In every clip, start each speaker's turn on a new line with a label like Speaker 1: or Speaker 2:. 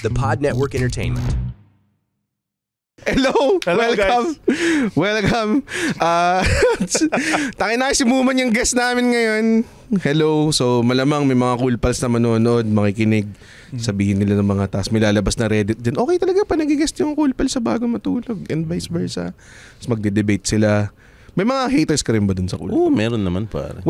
Speaker 1: The Pod Network Entertainment.
Speaker 2: Hello, welcome.
Speaker 3: Guys.
Speaker 2: Welcome. Tangin na si Muman yung guest namin ngayon. Hello. So malamang may mga cool pals na manonood, makikinig. Sabihin nila ng mga task. May lalabas na Reddit din. Okay talaga pa nag-guest yung cool pals sa bago matulog. And vice versa. Tapos magde-debate sila. May mga haters ka rin ba dun sa cool?
Speaker 3: Oo, meron naman pare.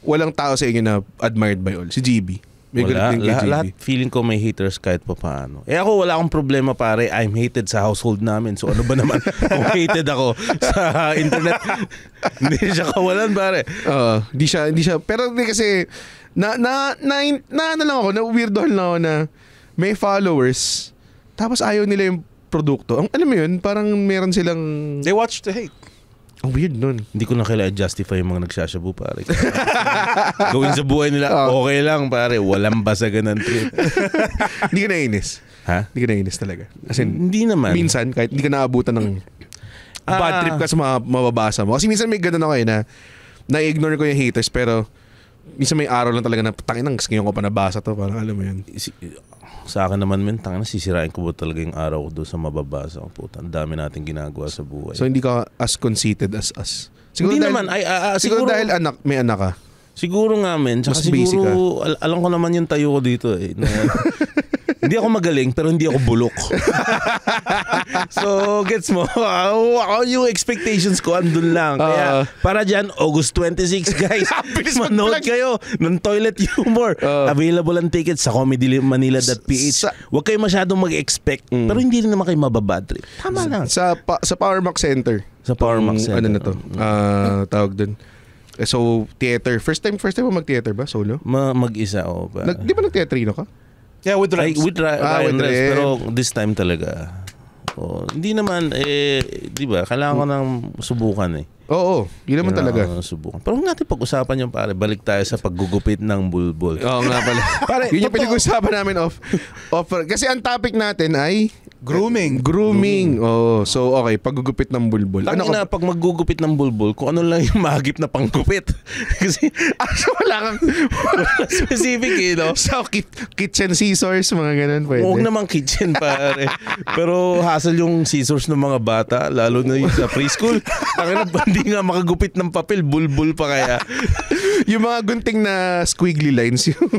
Speaker 2: Walang tao sa inyo na admired by all? Si GB. May
Speaker 3: Wala,
Speaker 2: galit din kay GB.
Speaker 3: lahat feeling ko may haters kahit pa paano. Ako wala akong problema pare, I'm hated sa household namin. So ano ba naman kung hated ako sa internet? Hindi siya kawalan pare.
Speaker 2: Hindi siya. Pero hindi kasi ano lang ako, na weirdohan lang ako na may followers tapos ayaw nila yung produkto. Ano mo yun? Parang meron silang...
Speaker 4: They watch to hate.
Speaker 2: Ang weird nun.
Speaker 3: Hindi ko na kailangan justify yung mga nagsashabu pare. Gawin sa buhay nila, okay lang pare. Walang basagan ng trip.
Speaker 2: Hindi ka nainis?
Speaker 3: Ha?
Speaker 2: Hindi ka nainis talaga? As in,
Speaker 3: hindi naman.
Speaker 2: minsan, kahit hindi ka naabutan ng bad trip ka sa mababasa mo. Kasi minsan may ganun ako na na-ignore ko yung haters pero minsan may araw lang talaga na tangin gusto ko pa nabasa to. Parang alam mo yun.
Speaker 3: Sa akin naman tangin na sisirain ko ba talaga yung araw ko doon sa mababasa ko. Puta, ang dami natin ginagawa sa buhay.
Speaker 2: So hindi ka as conceited as us? Siguro
Speaker 3: hindi
Speaker 2: dahil,
Speaker 3: naman.
Speaker 2: siguro dahil may anak ka?
Speaker 3: Siguro nga men. Tsaka
Speaker 2: Mas busy
Speaker 3: siguro, alam ko naman yung tayo ko dito eh. Hindi ako magaling pero hindi ako bulok. So, gets mo? Yung expectations ko andun lang. Kaya para dyan, August 26 guys. Manood kayo ng Toilet Humor. Available ang tickets sa comedymanila.ph. Huwag kayo masyadong mag-expect. Pero hindi rin naman kayo mababad trip. Tama lang.
Speaker 2: Sa Power Max Center.
Speaker 3: Sa Power Max Center.
Speaker 2: Ano na to? Tawag dun. So, theater. First time mo mag-theater ba? Solo?
Speaker 3: Mag-isa o ba?
Speaker 2: Di ba nag-theatrino ka?
Speaker 4: Yeah, with Ryan.
Speaker 3: With Ryan Rems. Pero this time talaga. Hindi naman, di ba? Kailangan ko nang subukan eh.
Speaker 2: Oo, yun naman talaga.
Speaker 3: Subukan. Pero natin pag-usapan yung pare, balik tayo sa paggugupit ng bulbul.
Speaker 2: Oo nga pala. Pare, yun yung pinag-usapan namin off. Kasi ang topic natin ay Grooming. Oh, so okay, paggugupit ng bulbul.
Speaker 3: Tangina, pag maggugupit ng bulbul, kung ano lang yung mahagip na panggupit. Kasi
Speaker 2: wala kang
Speaker 3: specific eh, no?
Speaker 2: So, kitchen scissors, mga ganun pwede.
Speaker 3: Huwag naman kitchen, pare. Pero hassle yung scissors ng mga bata, lalo na yung sa preschool. Tangina, hindi nga makagupit ng papel, bulbul pa kaya.
Speaker 2: Yung mga gunting na squiggly lines yung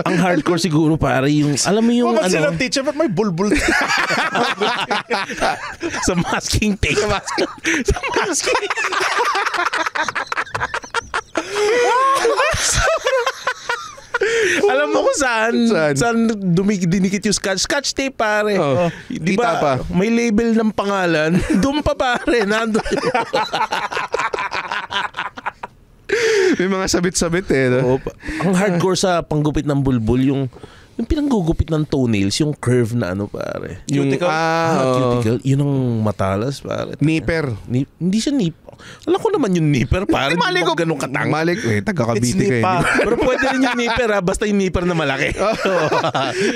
Speaker 3: ang hardcore siguro pare yung alam mo yung
Speaker 4: ano sila teacher but may bulbul
Speaker 3: sa masking tape sa masking alam mo kung saan dinikit yung scotch tape pare. Di ba may label ng pangalan doon pa pare nandun.
Speaker 2: May mga sabit-sabit eh. No?
Speaker 3: Ang hardcore sa panggupit ng bulbul yung pinanggugupit ng toenails, yung curve na ano pare.
Speaker 4: Cuticle.
Speaker 3: Cuticle. Yun ang matalas pare.
Speaker 2: Nipper.
Speaker 3: Hindi siya nip. Alam ko naman yung nipper pare. Hindi mo ganun katang.
Speaker 2: Taga-Cavite kayo.
Speaker 3: Pero pwede rin yung nipper basta yung nipper na malaki.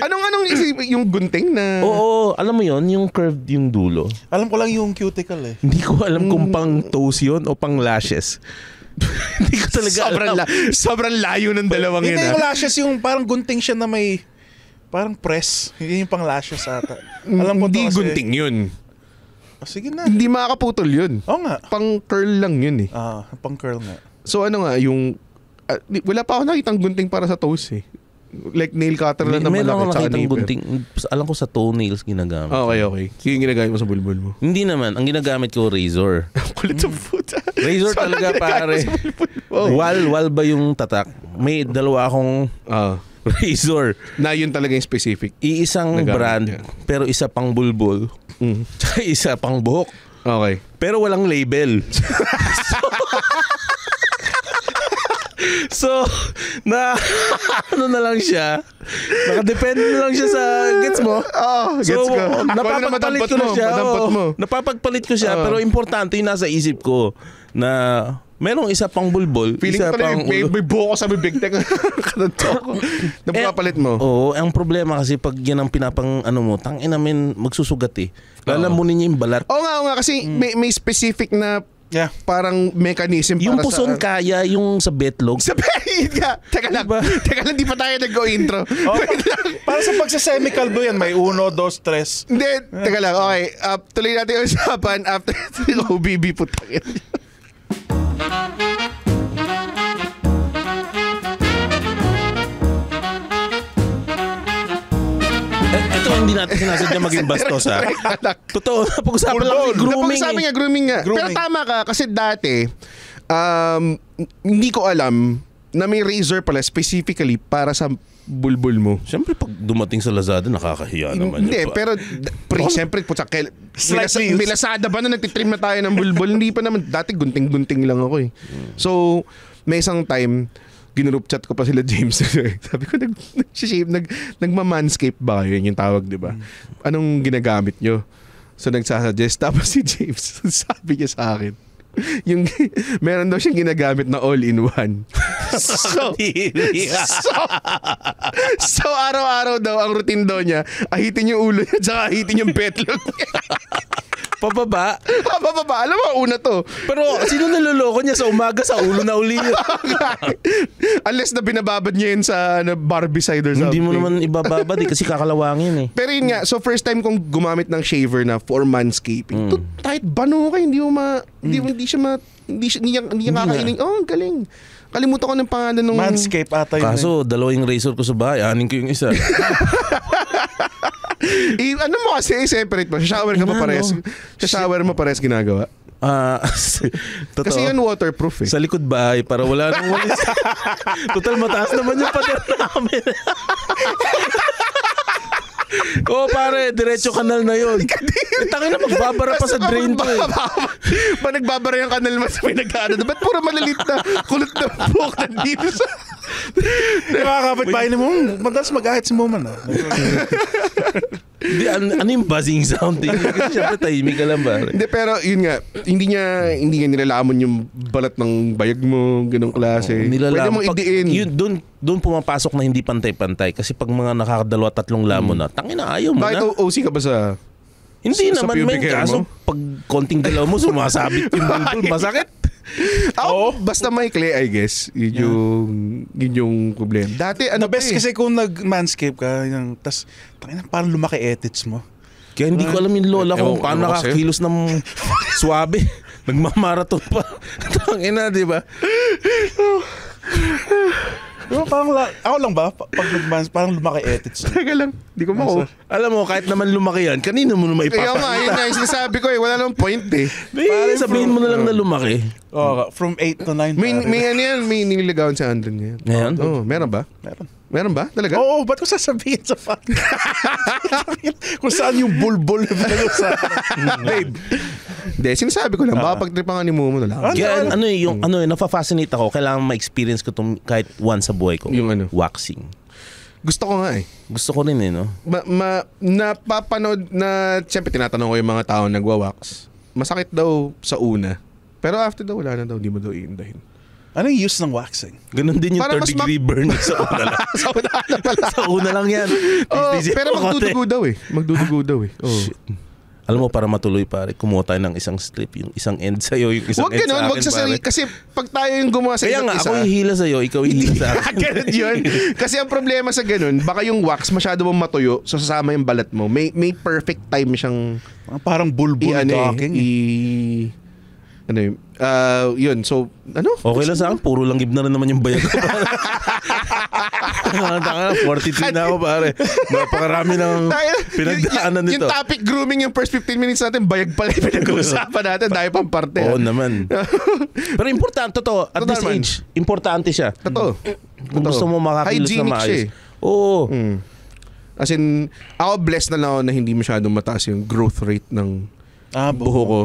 Speaker 2: Anong yung gunting na...
Speaker 3: Oo, alam mo yun, yung curved yung dulo.
Speaker 4: Alam ko lang yung cuticle eh.
Speaker 3: Hindi ko alam kung pang toes yun o pang lashes. Hindi ko talaga
Speaker 2: sobrang layo ng dalawang yun.
Speaker 4: Hindi yung lashes, yung parang gunting siya na may parang press. Hindi yung pang lashes ata. Alam ko
Speaker 2: hindi
Speaker 4: to kasi
Speaker 2: gunting yun.
Speaker 4: Sige na.
Speaker 2: Hindi makakaputol yun.
Speaker 4: Oo nga.
Speaker 2: Pang curl lang yun eh.
Speaker 4: Pang curl nga.
Speaker 2: So ano nga yung wala pa ako nakitang gunting para sa toes eh. Like nail cutter lang na malaki tsaka nipper.
Speaker 3: Gunting. Alam ko sa toenails ginagamit.
Speaker 2: Okay. Yung ginagamit mo sa bulbul mo?
Speaker 3: Hindi naman. Ang ginagamit ko razor.
Speaker 2: Kulit sa puta.
Speaker 3: Razor talaga pare. Wal ba yung tatak? May dalawa akong razor.
Speaker 2: Na yun talaga yung specific.
Speaker 3: Iisang brand pero isa pang bulbul. Tsaka isa pang buhok.
Speaker 2: Okay.
Speaker 3: Pero walang label. So, ano na lang siya. Nakadepende na lang siya sa gets mo.
Speaker 2: Gets ko.
Speaker 3: Napapagpalit ko na siya. Napapagpalit ko siya pero importante yung nasa isip ko na merong isa pang bulbul.
Speaker 2: Feeling
Speaker 3: isa
Speaker 2: ko pala
Speaker 3: pang
Speaker 2: may buhok sa bibig. Napapalit mo.
Speaker 3: Oo, ang problema kasi pag yan ang pinapang mo, tangin namin magsusugat eh. Lalamunin niya yung balat.
Speaker 2: Oo nga kasi may specific na
Speaker 4: Yeah.
Speaker 2: parang mechanism
Speaker 3: Yung
Speaker 2: para
Speaker 3: puson
Speaker 2: sa...
Speaker 3: kaya, yung sa betlog.
Speaker 2: Sabihin ka! Teka lang, di pa tayo nag-go-intro.
Speaker 4: Para sa pagsa-semi-kalbo yan, may 1, 2, 3.
Speaker 2: Hindi, teka lang, okay. Tuloy natin yung usapan after OBB putangin.
Speaker 3: Ito hindi natin sinasadya maging bastos ha. Totoo, pag-usapan lang yung grooming.
Speaker 2: Napag-usapan nga, grooming nga. Pero tama ka, kasi dati, hindi ko alam na may razor pala specifically para sa bulbul mo.
Speaker 3: Siyempre, pag dumating sa Lazada, nakakahiya naman.
Speaker 2: Hindi,
Speaker 3: yun pa.
Speaker 2: pero siyempre, may Lazada ba na nagtitrim na tayo ng bulbul? Hindi pa naman. Dati gunting-gunting lang ako eh. So, may isang time, ginurup chat ko pa sila James. Sabi ko, nagma-manscape ba kayo? Yun yung tawag, di ba? Anong ginagamit nyo? So, nagsasuggest. Tapos si James, sabi niya sa akin, meron daw siyang ginagamit na all-in-one. So araw-araw daw, ang routine daw niya, ahitin yung ulo niya, tsaka ahitin yung betlog niya.
Speaker 3: Pababa?
Speaker 2: Pababa. Alam mo, una to.
Speaker 3: Pero sino naloloko niya sa umaga sa ulo na uli niya?
Speaker 2: Unless na binababad niya yun sa Barbie side or something.
Speaker 3: Hindi mo naman ibababad kasi kakalawangin eh.
Speaker 2: Pero yun nga, so first time kong gumamit ng shaver na for manscaping. Kahit bano ka, hindi niya kakainin. Oh, galing. Kalimutan ko ng pangalan ng...
Speaker 4: Manscape ata yun.
Speaker 3: Kaso, dalawa yung razor ko sa bahay. Anin ko yung isa.
Speaker 2: Ano mo kasi, separate mo. Sa shower ka pa pares. Sa shower mo pares ginagawa. Kasi yun waterproof eh.
Speaker 3: Sa likod bahay para wala nang walis. Total mataas naman yung pader namin. Pare, diretso kanal na yun. Tangin na magbabara pa sa drain to eh.
Speaker 2: Pa nagbabara yung kanal mas may nag-ano. Ba't puro malalit na kulot na buhok nandito sa...
Speaker 4: Nakakapit pa mo. Madalas mag-ahit si Moman.
Speaker 3: Ano yung buzzing sound? Kasi syempre tahimik ka lang pare.
Speaker 2: Hindi, pero yun nga, hindi niya nilalamon yung balat ng bayag mo, ganong klase. Pwede mong idiin.
Speaker 3: Doon pumapasok na hindi pantay-pantay. Kasi pag mga nakakadalawa, tatlong lamon na, tangin na ayaw mo na.
Speaker 2: Bakit OC ka ba sa...
Speaker 3: Hindi naman, men. Kaso pag konting galaw mo, sumasabit yung bulbul. Masakit.
Speaker 2: Basta maikli, I guess. Yun yung problema. Dati,
Speaker 4: The best kasi kung nag-manscape ka, tas parang lumaki edits mo.
Speaker 3: Kaya hindi ko alam yung lola kung paano nakakilos ng swabe. Nagmamarathon pa. Tangina, di ba?
Speaker 4: Parang ako lang ba? Pag nag-manscape, parang lumaki edits.
Speaker 2: Teka lang, di ko mako.
Speaker 3: Alam mo, kahit naman lumaki yan, kanina mo naman ipapakita.
Speaker 2: Kaya nga, yun nga yung sinasabi ko eh. Wala namang point eh.
Speaker 3: Sabihin mo na lang na lumaki.
Speaker 4: From 8 to 9.
Speaker 2: May ano yan, may nililigawan sa Andon ngayon.
Speaker 3: Ngayon?
Speaker 2: Oo, meron ba? Meron ba? Talaga?
Speaker 4: Oo, ba't ko sasabihin sa kung saan yung bulbul na
Speaker 2: Babe. Hindi, sinasabi ko lang, baka pagtripan ni Momo na lang.
Speaker 3: Kaya napafascinate ako. Kailangan ma-experience ko itong kahit once sa buhay ko.
Speaker 2: Yung ano?
Speaker 3: Waxing.
Speaker 2: Gusto ko nga eh.
Speaker 3: Gusto ko rin eh, no?
Speaker 2: Napapanood na, siyempre tinatanong ko yung mga tao nagwa-wax. Masakit daw sa una. Pero after daw, wala na daw, di mo daw iindahin.
Speaker 4: Ano yung use ng waxing?
Speaker 3: Ganun din yung
Speaker 2: Para
Speaker 3: 3rd degree burn sa una lang.
Speaker 2: Sa una lang pala.
Speaker 3: Sa una lang yan.
Speaker 2: Pero magdudugo daw eh. Magdudugo daw eh.
Speaker 3: Shit. Alam mo, para matuloy pare, kumuha tayo ng isang strip, yung isang end sa'yo, yung isang end sa akin.
Speaker 2: Wag sa sarili. Kasi pag tayo yung gumawa sa
Speaker 3: kaya nga, ako hihila sa'yo, ikaw hihila sa akin.
Speaker 2: Ganun yun. Kasi ang problema sa ganun, baka yung wax masyado mong matuyo, so sasama yung balat mo. May perfect time siyang...
Speaker 4: Parang bulbul talking.
Speaker 2: Ano yun? Yun, so, ano?
Speaker 3: Okay lang sa akin, puro langgib na rin naman yung bayag ko. 43 na ako pare. Napakarami ng pinagdaanan nito.
Speaker 2: Yung topic grooming, yung first 15 minutes natin, bayag pala yung pinag-uusapan natin dahil pang parte.
Speaker 3: Oo naman. Pero importante to, at this age, importante siya.
Speaker 2: Totoo.
Speaker 3: Kung gusto mo makakilos na maayos. Oo.
Speaker 2: As in, ako blessed na lang ako na hindi masyadong mataas yung growth rate ng buho ko.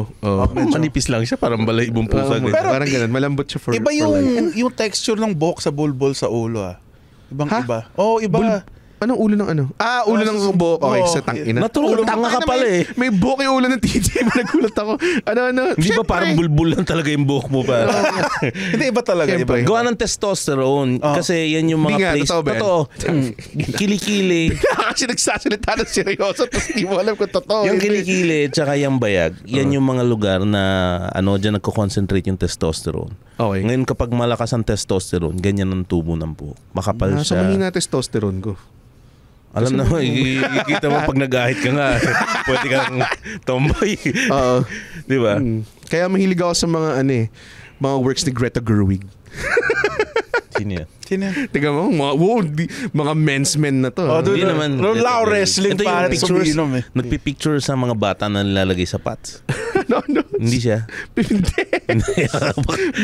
Speaker 3: Manipis lang siya, parang balay ibong pusa.
Speaker 2: Pero parang ganun, malambot siya for
Speaker 4: iba yung texture ng buhok sa bulbul sa ulo ah. Ibang iba. Iba.
Speaker 2: Anong ulo ng ano? Ulo ng buhok. Okay, sa tangina.
Speaker 3: Naturong tanga ka pala eh.
Speaker 2: May buhok yung ulo ng TJ. Nagulat ako. Ano?
Speaker 3: Hindi ba parang bulbul lang talaga yung buhok mo pa?
Speaker 4: Hindi, iba talaga.
Speaker 2: Siyempre.
Speaker 3: Gawa ng testosterone. Kasi yan yung mga
Speaker 2: Hindi nga,
Speaker 3: place.
Speaker 2: totoo ba yan?
Speaker 3: Totoo. Kilikili.
Speaker 2: Kasi nagsasalita ng seryoso tapos di mo alam kung totoo.
Speaker 3: Yung kilikili tsaka yung bayag, yan yung mga lugar na dyan nagko-concentrate yung testosterone.
Speaker 2: Okay.
Speaker 3: Ngayon kapag malakas ang testosterone, ganyan ang tubo ng buhok. Makapal
Speaker 2: So
Speaker 3: siya.
Speaker 2: mahina testosterone ko.
Speaker 3: Alam na, ikikita mo pag nag-ahit ka nga, pwede kang tomboy.
Speaker 2: Oo.
Speaker 3: Di ba?
Speaker 2: Kaya mahilig ako sa mga mga works ni Greta Gerwig.
Speaker 3: Sino yan?
Speaker 2: Tiga mo, mga men's men na to.
Speaker 3: Hindi naman.
Speaker 4: Lao wrestling
Speaker 3: ito yung
Speaker 4: para
Speaker 3: pictures,
Speaker 4: suminom eh.
Speaker 3: nagpipicture sa mga bata na nilalagay sa pats.
Speaker 2: No.
Speaker 3: Hindi siya.
Speaker 2: Hindi.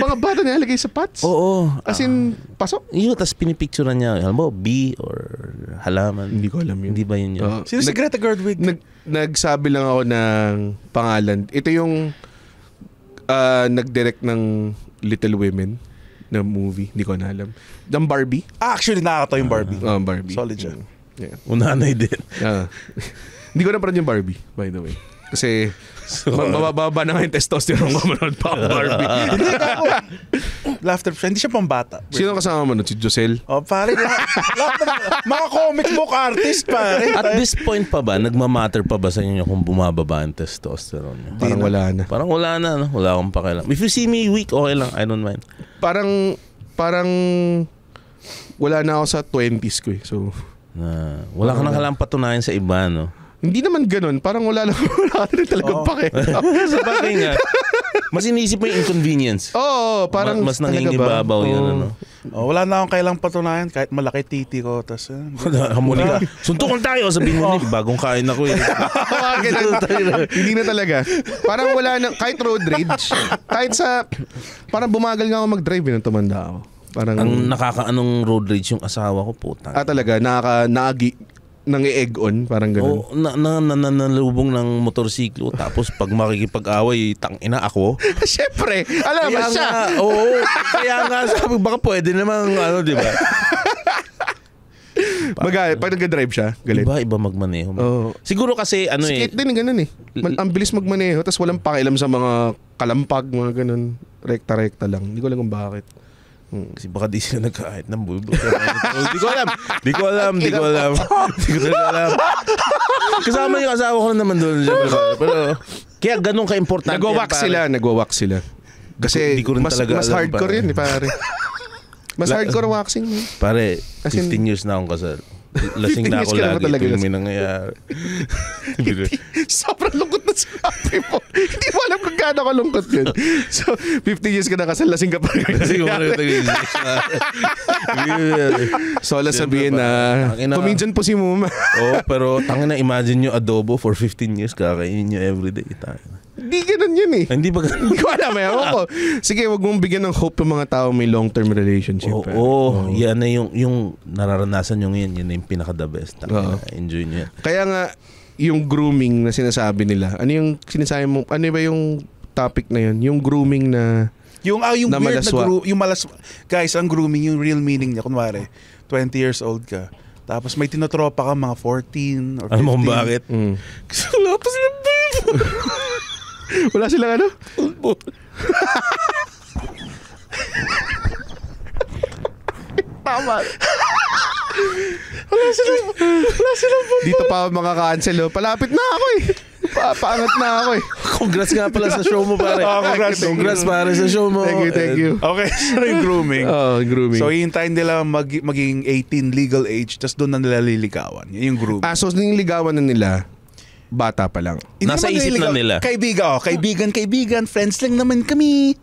Speaker 2: Mga bata nilalagay sa pots?
Speaker 3: Oo.
Speaker 2: As in, pasok?
Speaker 3: Yun, tapos pinipicturean niya. Alam mo, bee or halaman.
Speaker 2: Hindi ko alam yun.
Speaker 3: Hindi ba yun yun?
Speaker 4: Sino si Greta Gerwig?
Speaker 2: Nagsabi lang ako ng pangalan. Ito yung nag-direct ng Little Women na movie. Hindi ko na alam. Ng Barbie?
Speaker 4: Actually, nakakatawa yung Barbie.
Speaker 2: Barbie.
Speaker 4: Solid siya.
Speaker 2: Yeah.
Speaker 3: Unanay din.
Speaker 2: Hindi ko na parang yung Barbie, by the way. Kasi mababa na nga yung testosterone ko manood pa ako Barbie.
Speaker 4: Hindi ako. Laughter Friend. Hindi siya pambata.
Speaker 2: Sino kasama mo nun? Si Josel?
Speaker 4: Pare, lahat ng mga comic book artist, pare.
Speaker 3: At this point pa ba, nagmamatter pa ba sa inyo kung bumababa ang testosterone niyo?
Speaker 2: Parang wala na.
Speaker 3: Parang wala na, no? Wala akong pakialam. If you see me weak, okay lang. I don't mind.
Speaker 2: Parang wala na ako sa 20s ko eh. So,
Speaker 3: wala ka nang kailangang patunayan sa iba, no?
Speaker 2: hindi naman ganun. Parang wala na talagang pake.
Speaker 3: Sa bagay nga. Mas inisip mo yung inconvenience.
Speaker 2: Oo, parang
Speaker 3: mas nangingibabaw yun, ano?
Speaker 4: Wala na akong kailang patunayan kahit malaki titi ko. Tas,
Speaker 3: hamuli ka. Suntukan tayo, sabihin mo bagong kain ako eh.
Speaker 2: Hindi na talaga. Parang wala na, kahit road rage, kahit sa, parang bumagal nga ako mag-drive nung tumanda ako. Parang,
Speaker 3: ang nakakaanong road rage yung asawa ko, puta.
Speaker 2: Talaga, nang-egg on, parang ganun.
Speaker 3: Oo, nalubong ng motorsiklo, tapos pag makikipag-away, tangina ako.
Speaker 2: Siyempre, alam mo siya.
Speaker 3: Oo, kaya nga sabi, baka pwede namang, di ba?
Speaker 2: Pag nag-drive siya, galit.
Speaker 3: Iba magmaneho.
Speaker 2: Oh.
Speaker 3: Siguro kasi,
Speaker 2: Skate din, ganun eh. Ang bilis magmaneho, tapos walang pakialam sa mga kalampag, mga ganun. Rekta-rekta lang. Hindi ko alam kung bakit.
Speaker 3: Kasi baka di sila nagkahit ng bulbul. Di ko alam. Kasama yung asawa ko naman doon. Pero, kaya ganun ka-importante.
Speaker 2: Nagwa-wax sila. Kasi
Speaker 3: di ko rin
Speaker 2: mas hardcore yun, pare. Mas hardcore waxing.
Speaker 3: Pare, 15 years na akong kasal. Lasing na ako lagi tuwing may nangyayari.
Speaker 2: Sobrang lungkot na sinabi mo. Hindi mo alam kung gaano kalungkot yun. So, 50 years ka na kasal, lasing ka pa rin. So, alam sabihin na comedian po si Muma.
Speaker 3: Pero tangin na, imagine nyo adobo for 15 years, kakainin nyo everyday.
Speaker 2: Hindi ganun yun eh.
Speaker 3: Hindi ba ganun?
Speaker 2: Hindi ko alam eh. Sige, wag mong bigyan ng hope yung mga tao may long-term relationship.
Speaker 3: Yan na yung nararanasan nyo ngayon. Yun na yung pinaka-the best. Enjoy nyo yan.
Speaker 2: Kaya nga, yung grooming na sinasabi nila, ano yung sinasabi mo, ano ba yung topic na yun? Yung grooming na
Speaker 4: yung
Speaker 2: na
Speaker 4: weird
Speaker 2: malaswa.
Speaker 4: yung guys, ang grooming, yung real meaning niya, kunwari, 20 years old ka, tapos may tinotropa ka mga 14 or 15.
Speaker 3: Ano mo bakit?
Speaker 2: Kasi wala pa silang wala silang ano? Tama. Wala silang dito pa makaka-cancel. Palapit na ako eh. Paangat na ako eh.
Speaker 3: Congrats nga pala sa show mo, pare. Congrats pare sa show mo.
Speaker 2: Thank you.
Speaker 4: Okay, so yung grooming.
Speaker 2: Grooming.
Speaker 4: So hintayin nila maging 18 legal age, tapos doon na nila liligawan. Yan yung grooming.
Speaker 2: So yung ligawan na nila, bata pa lang.
Speaker 3: Nasa isip na nila.
Speaker 4: Kaibigan, friends lang naman kami.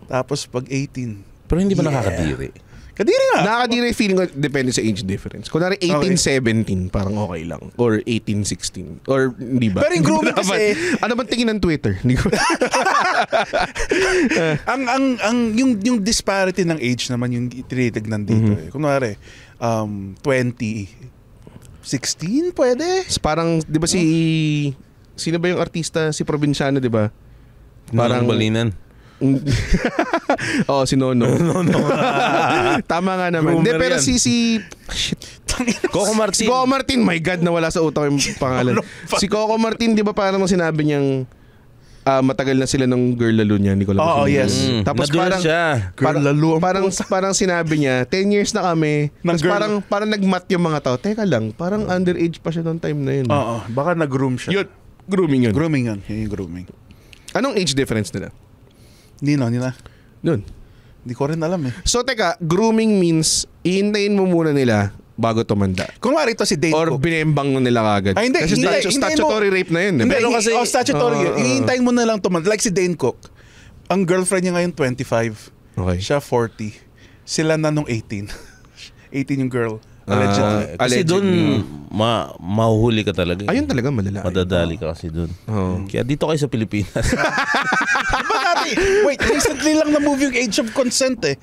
Speaker 4: Tapos pag 18.
Speaker 3: Pero hindi ba nakakadiri?
Speaker 4: Kadiri nga.
Speaker 2: Nakakadiri, feeling ko depende sa age difference. Kunwari 18-17, parang okay lang. Or 18-16. Or hindi ba?
Speaker 4: Pero yung grooming kasi,
Speaker 2: ano bang tingin ng Twitter? Hindi ko.
Speaker 4: yung disparity ng age naman yung tinitignan dito. Kunwari, 20, 16 pwede?
Speaker 2: Parang, di ba sino ba yung artista, si Provinciano, di ba?
Speaker 3: Parang balinan.
Speaker 2: Si Nono. Tama nga naman. Pero
Speaker 3: shit. Coco Martin.
Speaker 2: Si Coco Martin, my God, nawala sa utak yung pangalan. Si Coco Martin, di ba parang sinabi niyang matagal na sila ng girl lalo niya, hindi ko alam.
Speaker 4: Oo, yes.
Speaker 2: Tapos
Speaker 3: Nadulas
Speaker 2: parang
Speaker 3: siya.
Speaker 4: Girl lalo.
Speaker 2: Parang sinabi niya, 10 years na kami. Tapos parang nagmat yung mga tao. Teka lang, parang underage pa siya noong time na yun.
Speaker 4: Oo, baka nag-groom siya.
Speaker 2: Yun, grooming yun.
Speaker 4: Grooming yun. Yun yung grooming.
Speaker 2: Anong age difference nila?
Speaker 4: Hindi na.
Speaker 2: Yun.
Speaker 4: Hindi ko rin alam eh.
Speaker 2: So teka, grooming means iintayin mo muna nila bago tumanda.
Speaker 4: Kung mara ito si Dane
Speaker 2: Or
Speaker 4: Cook.
Speaker 2: binembang mo nila kagad.
Speaker 4: Ay, hindi.
Speaker 2: Kasi statutory rape na yun.
Speaker 4: Hindi,
Speaker 2: Pero
Speaker 4: kasi, statutory yun. Iintayin mo na lang tumanda. Like si Dane Cook. Ang girlfriend niya ngayon 25.
Speaker 2: Okay.
Speaker 4: Siya 40. Sila na nung 18. 18 yung girl. Allegedly.
Speaker 3: Kasi doon, mahuhuli ka talaga.
Speaker 2: Ayun talaga malala.
Speaker 3: Madadali ka kasi doon. Kaya dito kayo sa Pilipinas.
Speaker 4: Diba dati? Wait, recently lang na-move yung age of consent eh.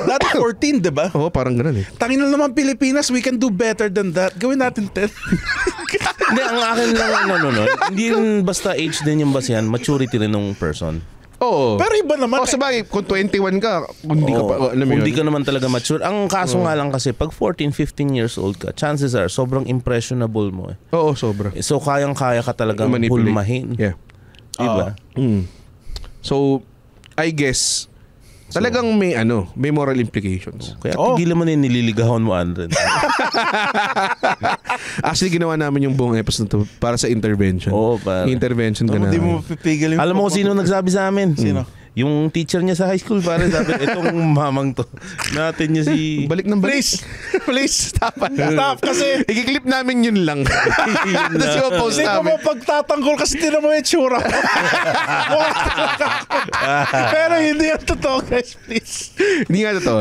Speaker 4: Dati 14, diba?
Speaker 2: Oo, parang ganun eh.
Speaker 4: Tangin na naman Pilipinas, we can do better than that. Gawin natin 10.
Speaker 3: Hindi, ang akin lang, hindi rin basta age din yung basihan, maturity rin ng person.
Speaker 2: Oo.
Speaker 4: Pero iba naman.
Speaker 2: Sabagay, kung 21 ka, kung hindi ka pa, alam mo yun.
Speaker 3: Hindi ka naman talaga mature. Ang kaso nga lang kasi, pag 14, 15 years old ka, chances are, sobrang impressionable mo eh.
Speaker 2: Oo, sobra.
Speaker 3: So, kayang-kaya ka talagang
Speaker 2: Manipulate.
Speaker 3: hulmahin.
Speaker 2: Yeah.
Speaker 3: Diba?
Speaker 2: So, I guess, talagang may moral implications.
Speaker 3: Kaya tigilan mo na yung nililigawan mo, Andren.
Speaker 2: Actually, ginawa namin yung buong episode to para sa intervention.
Speaker 3: Oo, pare.
Speaker 2: Intervention ka na.
Speaker 4: Hindi mo mapipigil yung...
Speaker 3: Alam mo kung sino nagsabi sa amin?
Speaker 4: Sino?
Speaker 3: Yung teacher niya sa high school, pare, sabi, itong mamang to. Natin niya si...
Speaker 2: Balik ng balik.
Speaker 4: Please, stop. Stop kasi...
Speaker 2: I-clip namin yun lang. Tapos yung post
Speaker 4: Hindi ko
Speaker 2: namin.
Speaker 4: mapagtatanggol kasi di naman yung tsura. Pero hindi yung totoo, guys, please.
Speaker 2: Hindi nga totoo.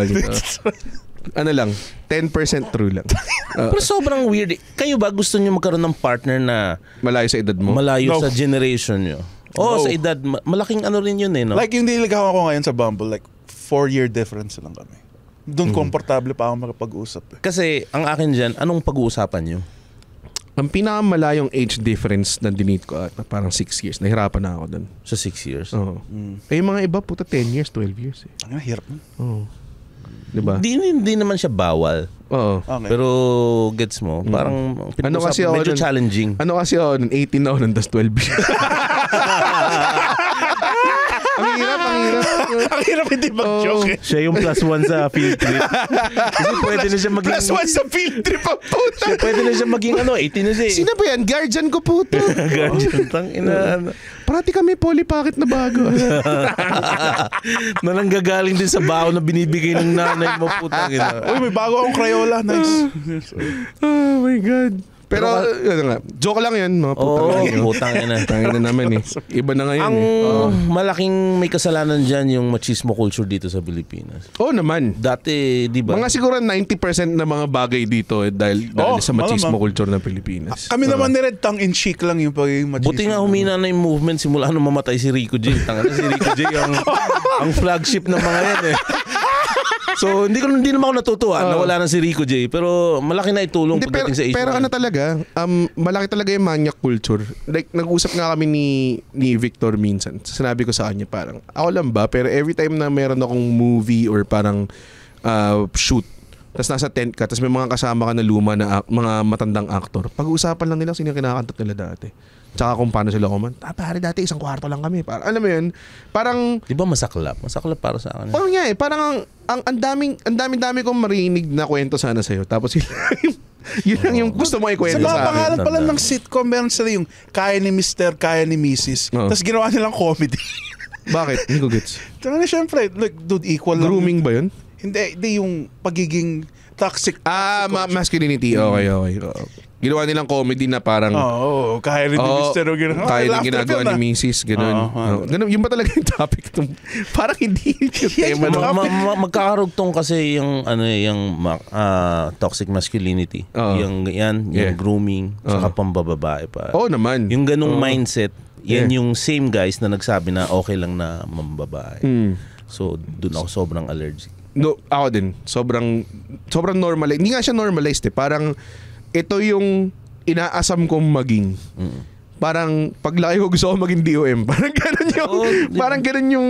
Speaker 2: Ano lang, 10% true lang.
Speaker 3: Pero sobrang weird. Kayo ba gusto niyo magkaroon ng partner na
Speaker 2: Malayo sa edad mo?
Speaker 3: malayo
Speaker 4: No.
Speaker 3: sa generation niyo? Oo,
Speaker 4: No.
Speaker 3: sa edad. Malaking ano rin yun eh, no?
Speaker 4: Like yung niligawan ko ngayon sa Bumble, like 4-year difference lang kami. Doon komportable pa ako makapag-usap eh.
Speaker 3: Kasi ang akin dyan, anong pag-uusapan niyo?
Speaker 2: Ang pinakamalayong age difference na dinate ko, parang 6 years. Nahirapan na ako dun.
Speaker 3: Sa 6 years?
Speaker 2: Oo. Eh, yung mga iba, 10 years, 12 years eh.
Speaker 4: Ang hirap mo.
Speaker 2: Oo. Diba?
Speaker 3: Hindi naman siya bawal.
Speaker 2: Oo.
Speaker 4: Okay.
Speaker 3: Pero gets mo, parang
Speaker 2: kasi ako
Speaker 3: medyo
Speaker 2: nun?
Speaker 3: challenging.
Speaker 2: Ano kasi ako, 18 na ako nun, tas 12 years. Ang hirap.
Speaker 4: Ang hirap hindi mag-joke eh.
Speaker 3: Siya yung +1 sa field trip. Kasi pwede na siya maging...
Speaker 2: +1 sa field trip ang puta.
Speaker 3: Pwede na siya maging 18 na siya eh.
Speaker 2: Sino ba yan? Guardian ko puto.
Speaker 3: Guardian,
Speaker 2: Parati kami Polly Pocket na bago.
Speaker 3: na nanggagaling din sa baon na binibigay ng nanay mo, putang ina.
Speaker 4: Uy, may bago akong Crayola. Nice.
Speaker 2: Oh my God. Pero yun nga, joke lang yun. No?
Speaker 3: Putang ina.
Speaker 2: Tangin na naman eh. Iba na ngayon
Speaker 3: Ang
Speaker 2: eh.
Speaker 3: malaking may kasalanan dyan yung machismo culture dito sa Pilipinas.
Speaker 2: Oo naman.
Speaker 3: Dati, di ba?
Speaker 2: Mga siguro 90% na mga bagay dito dahil sa machismo
Speaker 4: malamang.
Speaker 2: culture ng Pilipinas.
Speaker 4: Kami naman ni Red tongue in cheek lang yung pagiging machismo.
Speaker 3: Buti nga humina na yung movement simula nung mamatay si Rico J. Tanga na si Rico J ang flagship ng mga yan eh. So hindi naman ako natutuwa na wala na si Rico J. Pero malaki na itulong pagdating sa issue.
Speaker 2: Pero ano talaga, malaki talaga yung manyak culture. Like nag-usap nga kami ni Victor minsan. Sinabi ko sa kanya parang, ako lang ba? Pero every time na meron akong movie or parang shoot, tapos nasa tent ka, tapos may mga kasama ka na luma na mga matandang actor, pag-uusapan lang nila sino yung kinakantat nila dati. Tsaka kung paano sila kumanta. Pare dati isang kwarto lang kami. Parang, alam mo yun, parang...
Speaker 3: Di ba masaklap? Masaklap para sa akin.
Speaker 2: Parang nga eh, parang ang dami kong marinig na kwento sana sa'yo. Tapos yun lang yung gusto mo ikwento
Speaker 4: Sa mga
Speaker 2: sa akin.
Speaker 4: pangalan pala ng sitcom, meron sila yung Kaya ni Mr., Kaya ni Mrs.
Speaker 2: Oo.
Speaker 4: Tapos ginawa nilang comedy.
Speaker 2: Bakit? Hindi ko gets.
Speaker 4: Tara na syempre, like, dude, equal lang.
Speaker 2: Grooming ba yun?
Speaker 4: Hindi yung pagiging toxic.
Speaker 2: Masculinity. Okay. Oo. Ginawa nilang comedy na parang...
Speaker 4: Oo, kaya rin ni Mr. o gano'n.
Speaker 2: Kaya rin ginagawa ni Mrs. Gano'n. Ganun, yun ba talaga yung topic? Parang hindi yung tema.
Speaker 3: Magkakarugtong kasi yung toxic masculinity. Yung grooming, saka pambababae pa.
Speaker 2: Oo naman.
Speaker 3: Yung ganung mindset, yan yung same guys na nagsabi na okay lang na mambabae. So, dun ako sobrang allergic.
Speaker 2: No, ako din. Sobrang normalized. Hindi nga siya normalized eh. Parang ito yung inaasam kong maging. Parang paglaki ko gusto ko maging DOM. Parang ganun yung parang ganun yung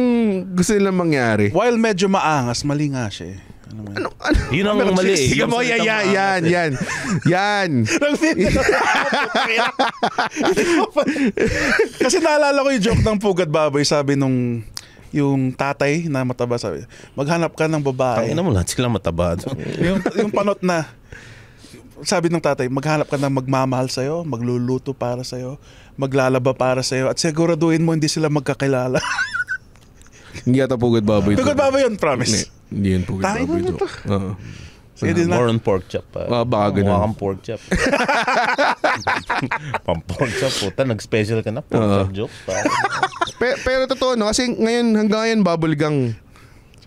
Speaker 2: gusto nilang mangyari.
Speaker 4: While medyo maangas, mali nga siya eh.
Speaker 2: Ano?
Speaker 3: Yun ang mali eh.
Speaker 2: Sige mo, yan.
Speaker 4: Kasi naalala ko yung joke ng Pugat Baboy, sabi nung yung tatay na mataba, sabi, maghanap ka ng babae.
Speaker 3: Tangina mo, lahat sila mataba.
Speaker 4: yung panot na, sabi ng tatay, maghanap ka ng magmamahal sa'yo, magluluto para sa'yo, maglalaba para sa'yo, at siguraduhin mo hindi sila magkakilala.
Speaker 2: Hindi yata Pugat Baboy.
Speaker 4: Pugat Baboy yun, promise.
Speaker 2: Hindi yun Pugat
Speaker 4: Tayo
Speaker 2: Baboy.
Speaker 4: na to.
Speaker 2: Oo.
Speaker 3: More on pork chop.
Speaker 2: Baka ganun.
Speaker 3: Mukha kang pork chop. Pang pork chop, puta. Nag-special ka na. Pork chop joke.
Speaker 2: Pero totoo, no? Kasi ngayon, hanggang ngayon, bubble gang,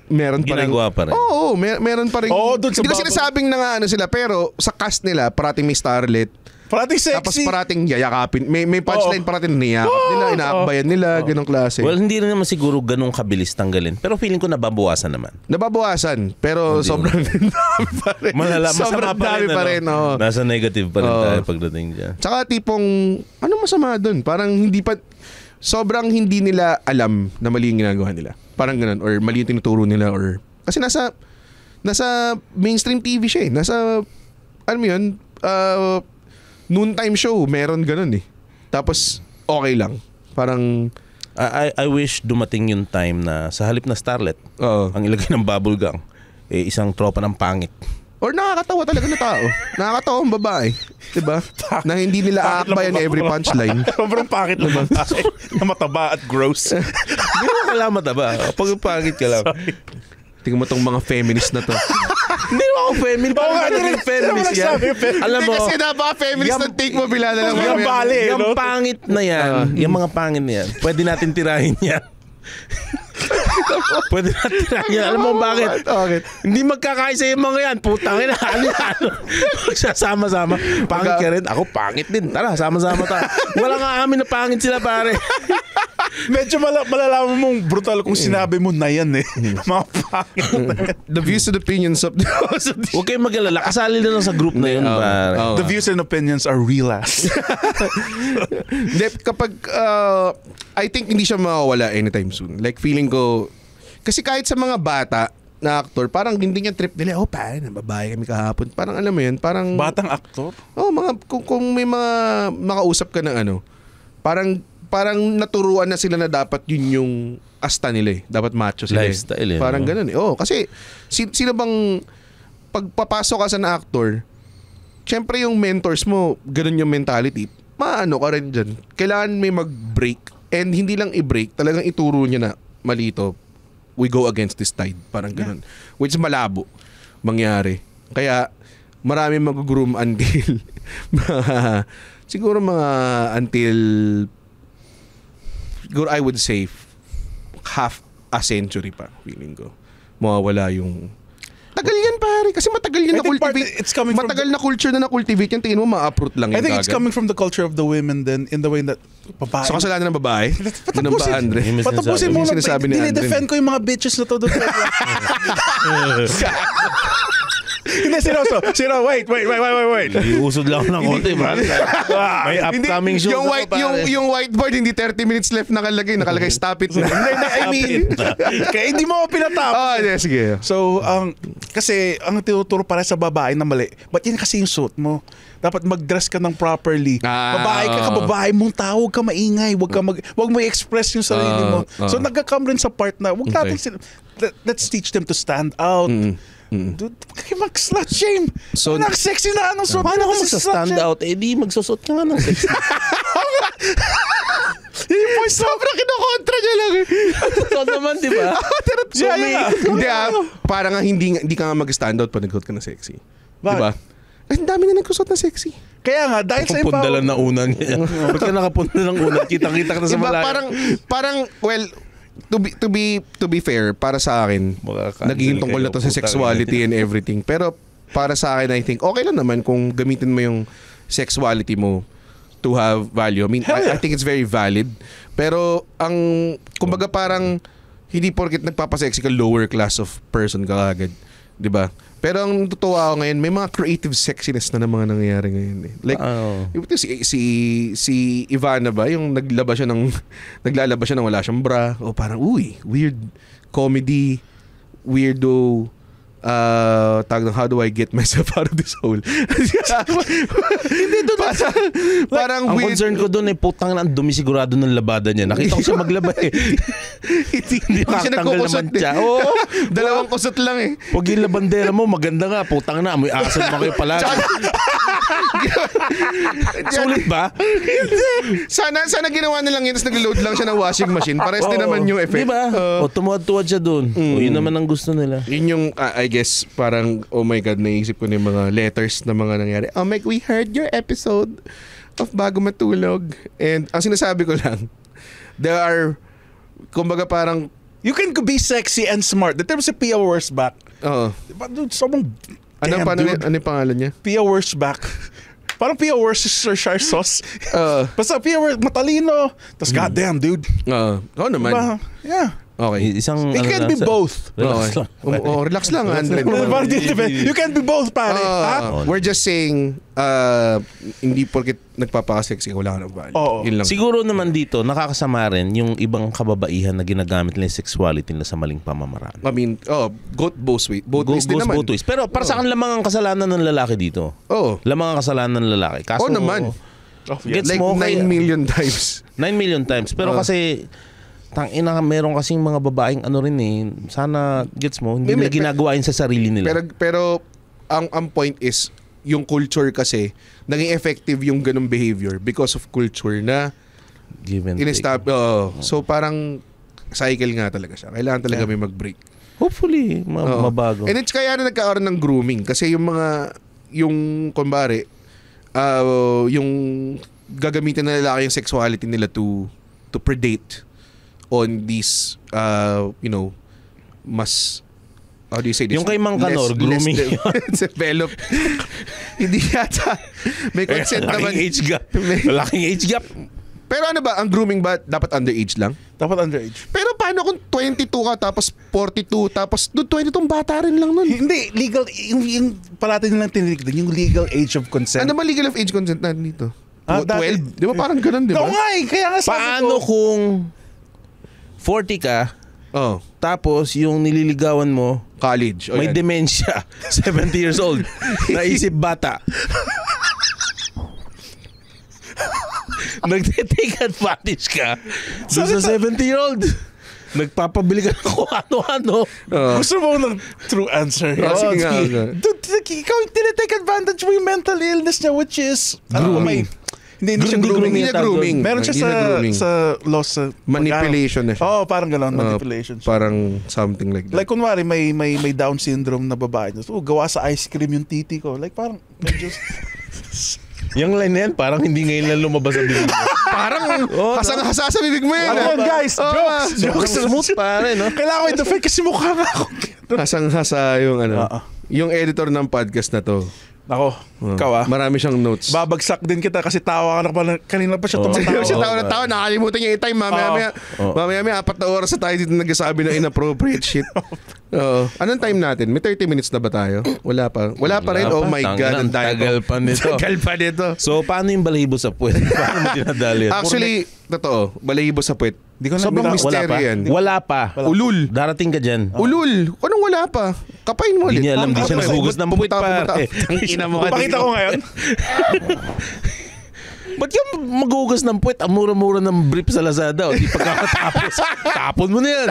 Speaker 2: meron pa rin.
Speaker 3: Ginagawa pa rin.
Speaker 2: Oo, meron pa rin.
Speaker 4: Oo, dun sa
Speaker 2: hindi ko
Speaker 4: bubble.
Speaker 2: sinasabing na nga ano sila, pero sa cast nila, parating may starlet.
Speaker 4: Parating sexy.
Speaker 2: Tapos parating yayakapin. May punchline parating niyakap nila, inaakbayan nila, ganong klase.
Speaker 3: Well, hindi rin naman siguro ganun kabilis tanggalin. Pero feeling ko nababawasan naman.
Speaker 2: Nababawasan, pero sobrang dami pa rin.
Speaker 3: Masama pa rin.
Speaker 2: Oo.
Speaker 3: Nasa negative pa rin tayo pagdating dyan.
Speaker 2: Tsaka tipong, ano masama doon? Parang sobrang hindi nila alam na mali yung ginagawa nila. Parang ganun. Or mali yung tinuturo nila. Or kasi nasa mainstream TV siya eh. Nasa, ano mo yun, noontime show, meron ganun eh. Tapos, okay lang. Parang,
Speaker 3: I wish dumating yung time na sa halip na starlet, ang ilagay ng bubble gang, isang tropa ng pangit.
Speaker 2: Or nakakatawa talaga na tao. Nakakatawa ang babae. Diba? Na hindi nila aakbayan every punchline.
Speaker 4: Sobrang pakit naman. Na mataba at gross.
Speaker 3: Hindi mo kailangan mataba. Pag pangit ka lang.
Speaker 2: Tingnan mo tong mga feminist na to.
Speaker 3: Hindi mo ako feminist. Parang ka rin feminist yan. Alam mo,
Speaker 2: kasi napaka-feminist ng take mo bila na lang.
Speaker 3: Yung pangit na yan, yung mga pangit na yan, pwede natin tirahin yan. Pwede natin tirahin yan. Alam mo bakit? Hindi magkakaisa yung mga yan. Putang ina. Ano. Magsasama-sama. Pangit ka rin. Ako pangit din. Tara, sama-sama tayo. Wala nga amin na pangit sila pare.
Speaker 4: Medyo malalaman mong brutal kung sinabi mo na yan eh. Mga pangit.
Speaker 2: The views and opinions of the
Speaker 3: Huwag kayong mag-alala. Kasali na lang sa group na yun. Pare.
Speaker 4: The views and opinions are real ass.
Speaker 2: Hindi, kapag I think hindi siya mawawala anytime soon. Like feeling ko, kasi kahit sa mga bata na aktor, parang hindi niya trip nila, paano, babae kami kahapon. Parang alam mo yun, parang...
Speaker 4: Batang aktor?
Speaker 2: Kung may mga makausap ka ng ano, parang naturuan na sila na dapat yun yung asta nila eh. Dapat macho sila.
Speaker 3: Lifestyle
Speaker 2: Parang ganun eh. Kasi sino bang pagpapasok ka sa na actor, syempre yung mentors mo, ganun yung mentality. Maano ka rin dyan. Kailangan may mag-break. And hindi lang i-break, talagang ituro niya na malito. We go against this tide. Parang ganun. Yeah. Which is malabo mangyari. Kaya marami mag-groom until siguro until siguro I would say half a century pa, feeling ko. Mawawala yung... Tagal yan pare, kasi matagal yan na-cultivate. Matagal na culture na na-cultivate yan. Tingin mo, ma-uproot lang yan.
Speaker 4: I think it's coming from the culture of the women then in the way that babae.
Speaker 2: So kasalanan ng babae? Ganun ba, Andre?
Speaker 4: Patapusin mo na.
Speaker 2: Dinidefend
Speaker 4: ko yung mga bitches na to. Hindi, seryoso. Wait.
Speaker 3: Iusod lang ng konti, man. May upcoming show.
Speaker 2: Yung whiteboard, hindi 30 minutes left nakalagay stop it na.
Speaker 4: I mean, kaya hindi mo pinatapos.
Speaker 2: Sige.
Speaker 4: So, kasi ang tinuturo para sa babae na mali, ba't yan kasi yung suit mo? Dapat mag-dress ka ng properly. Babae ka, babae mong tao, huwag ka maingay, huwag mo i-express yung sarili mo. So, nagka-come rin sa part na, let's teach them to stand out. Dude, mag-slut shame. So, sexy na anong suit.
Speaker 3: Paano kung magsa-stand out? Di magsusot ka nga ng sexy.
Speaker 2: Sobrang kinokontra niya lang.
Speaker 3: Totoo naman, di ba?
Speaker 2: Hindi parang hindi ka nga mag-stand out pag nag-suot ka na sexy. Di ba? Ang dami na nagsusot na sexy.
Speaker 4: Kaya nga, dahil sa
Speaker 3: empowerment. Pundalan na unan niya. Ba't ka nakapunta ng unan? Kitang-kita ka na sa malayo.
Speaker 2: Parang, well, to be fair, para sa akin, naging tungkol na to sa sexuality and everything. Pero para sa akin, I think, okay lang naman kung gamitin mo yung sexuality mo to have value. I mean, I think it's very valid. Pero kumbaga parang, hindi porket nagpapasexy ka, lower class of person ka agad. Diba? Pero ang totoo ako ngayon, may mga creative sexiness na mga nangyayari ngayon eh. Like, si Ivana ba, yung naglalaba siya ng wala siyang bra, o parang, weird comedy, weirdo tawag ng how do I get myself out of this hole? Hindi doon. Parang
Speaker 3: ang concern ko doon putang na ang dumi sigurado ng labada niya. Nakita ko siya maglaba
Speaker 2: Hindi siya
Speaker 3: naman siya.
Speaker 2: Dalawang kusot lang eh.
Speaker 3: Pag yung labandera mo, maganda nga. Putang na, amoy asin mo kayo palagi. Sulit ba?
Speaker 2: Sana ginawa nilang yun, tapos nag-load lang siya ng washing machine. Pares din naman yung effect.
Speaker 3: Diba? Tumuwad-tuwad siya doon. Yun naman ang gusto nila.
Speaker 2: Yun yung, I guess, parang, oh my God, naisip ko na yung mga letters na mga nangyari. Oh my, we heard your episode of Bago Matulog. And ang sinasabi ko lang, there are, kumbaga parang,
Speaker 4: you can be sexy and smart. The term si Pia Wurzbach.
Speaker 2: Oo.
Speaker 4: Diba, dude, sobrang,
Speaker 2: ano yung pangalan niya?
Speaker 4: Pia Wurzbach. Parang Pia Worcestershire sauce. Basta Pia matalino. Tapos goddamn, dude.
Speaker 2: Oo naman.
Speaker 4: Diba? Yeah.
Speaker 2: Okay.
Speaker 4: It can be both.
Speaker 3: Relax lang.
Speaker 2: Relax lang, Andre.
Speaker 4: You can be both, pare.
Speaker 2: We're just saying, hindi porket nagpapakasexy, wala ka nagbahan. Yun lang.
Speaker 3: Siguro naman dito, nakakasama rin yung ibang kababaihan na ginagamit nila yung sexuality nila sa maling pamamaraan.
Speaker 2: I mean, both ways. Both ways din naman.
Speaker 3: Both ways. Pero para sa akin lamang ang kasalanan ng lalaki dito. Lamang ang kasalanan ng lalaki. Kaso,
Speaker 2: naman.
Speaker 3: Gets
Speaker 2: like
Speaker 3: mo,
Speaker 2: 9 million times.
Speaker 3: 9 million times. Pero kasi, tangina, meron kasing mga babaeng ano rin sana, gets mo, hindi nila ginagawa yun sa sarili nila.
Speaker 2: Pero ang point is, yung culture kasi, naging effective yung ganung behavior because of culture na
Speaker 3: give and take.
Speaker 2: So parang cycle nga talaga siya. Kailangan talaga may mag-break.
Speaker 3: Hopefully, mabago.
Speaker 2: And it's kaya na nagkakaroon ng grooming kasi yung kumbari, yung gagamitin na lalaki yung sexuality nila to predate on these, mas, how do you say this?
Speaker 3: Yung kay Mang Kanor, grooming
Speaker 2: developed. Hindi yata. May consent naman.
Speaker 3: Malaking age gap.
Speaker 2: Pero ano ba, ang grooming ba dapat underage lang?
Speaker 4: Dapat underage.
Speaker 2: Pero paano kung 22 ka tapos 42 tapos 22 bata rin lang nun?
Speaker 4: Hindi, legal, yung parati nilang tinitig din, yung legal age of consent.
Speaker 2: Ano ba legal of age consent na dito? 12? Di ba parang ganun, di ba?
Speaker 4: Oo nga kaya nga sabi
Speaker 3: paano kung 40 ka, tapos yung nililigawan mo,
Speaker 2: college.
Speaker 3: May dementia, 70 years old, naisip bata. Nagte-take advantage ka doon sa 70-year-old. Nagpapabili ka ng kung ano-ano.
Speaker 4: Gusto mo ng true answer.
Speaker 2: Sige nga.
Speaker 4: Dude, ikaw tinitake advantage mo yung mental illness niya, which is
Speaker 2: grooming.
Speaker 4: Hindi siya grooming. Meron siya sa law sa
Speaker 2: manipulation na siya.
Speaker 4: Parang gano'n, manipulation siya.
Speaker 2: Parang something like that.
Speaker 4: Like kunwari may Down syndrome na babae. Gawa sa ice cream yung titi ko. Like parang just
Speaker 3: yung line na yan, parang hindi ngayon lang lumabas sa bibig mo.
Speaker 2: Parang hasang-hasa sa bibig mo yan.
Speaker 4: Guys, jokes.
Speaker 3: Smooth pare, no?
Speaker 4: Kailangan ko ito fake kasi mukha nga ako.
Speaker 2: Hasang-hasa yung yung editor ng podcast na to.
Speaker 4: Ako, ikaw
Speaker 2: marami siyang notes.
Speaker 4: Babagsak din kita kasi tawa ka na pala. Kanina pa siya tumatawa.
Speaker 2: Siya tawa. Nakalimutan niya i-time. Mamaya 4 na oras na tayo dito nagsasabi ng inappropriate shit. Anong time natin? May 30 minutes na ba tayo? Wala pa rin. Oh my God.
Speaker 3: Tagal pa nito. So, paano yung balahibo sa puwet? Paano mo dinadali?
Speaker 2: Actually, totoo. Balahibo sa puwet. Sobrang misteryo yan.
Speaker 3: Wala pa.
Speaker 2: Ulul.
Speaker 3: Darating ka dyan.
Speaker 2: Ulul. Anong wala pa? Kapain mo ulit.
Speaker 3: Hindi niya alam. Di siya naghugas ng puwet pa.
Speaker 4: Pakita ko ngayon.
Speaker 3: Ba't yung maghugas ng puwet? Ang mura-mura ng brief sa Lazada. O di pagkakatapos. Tapon mo na yan.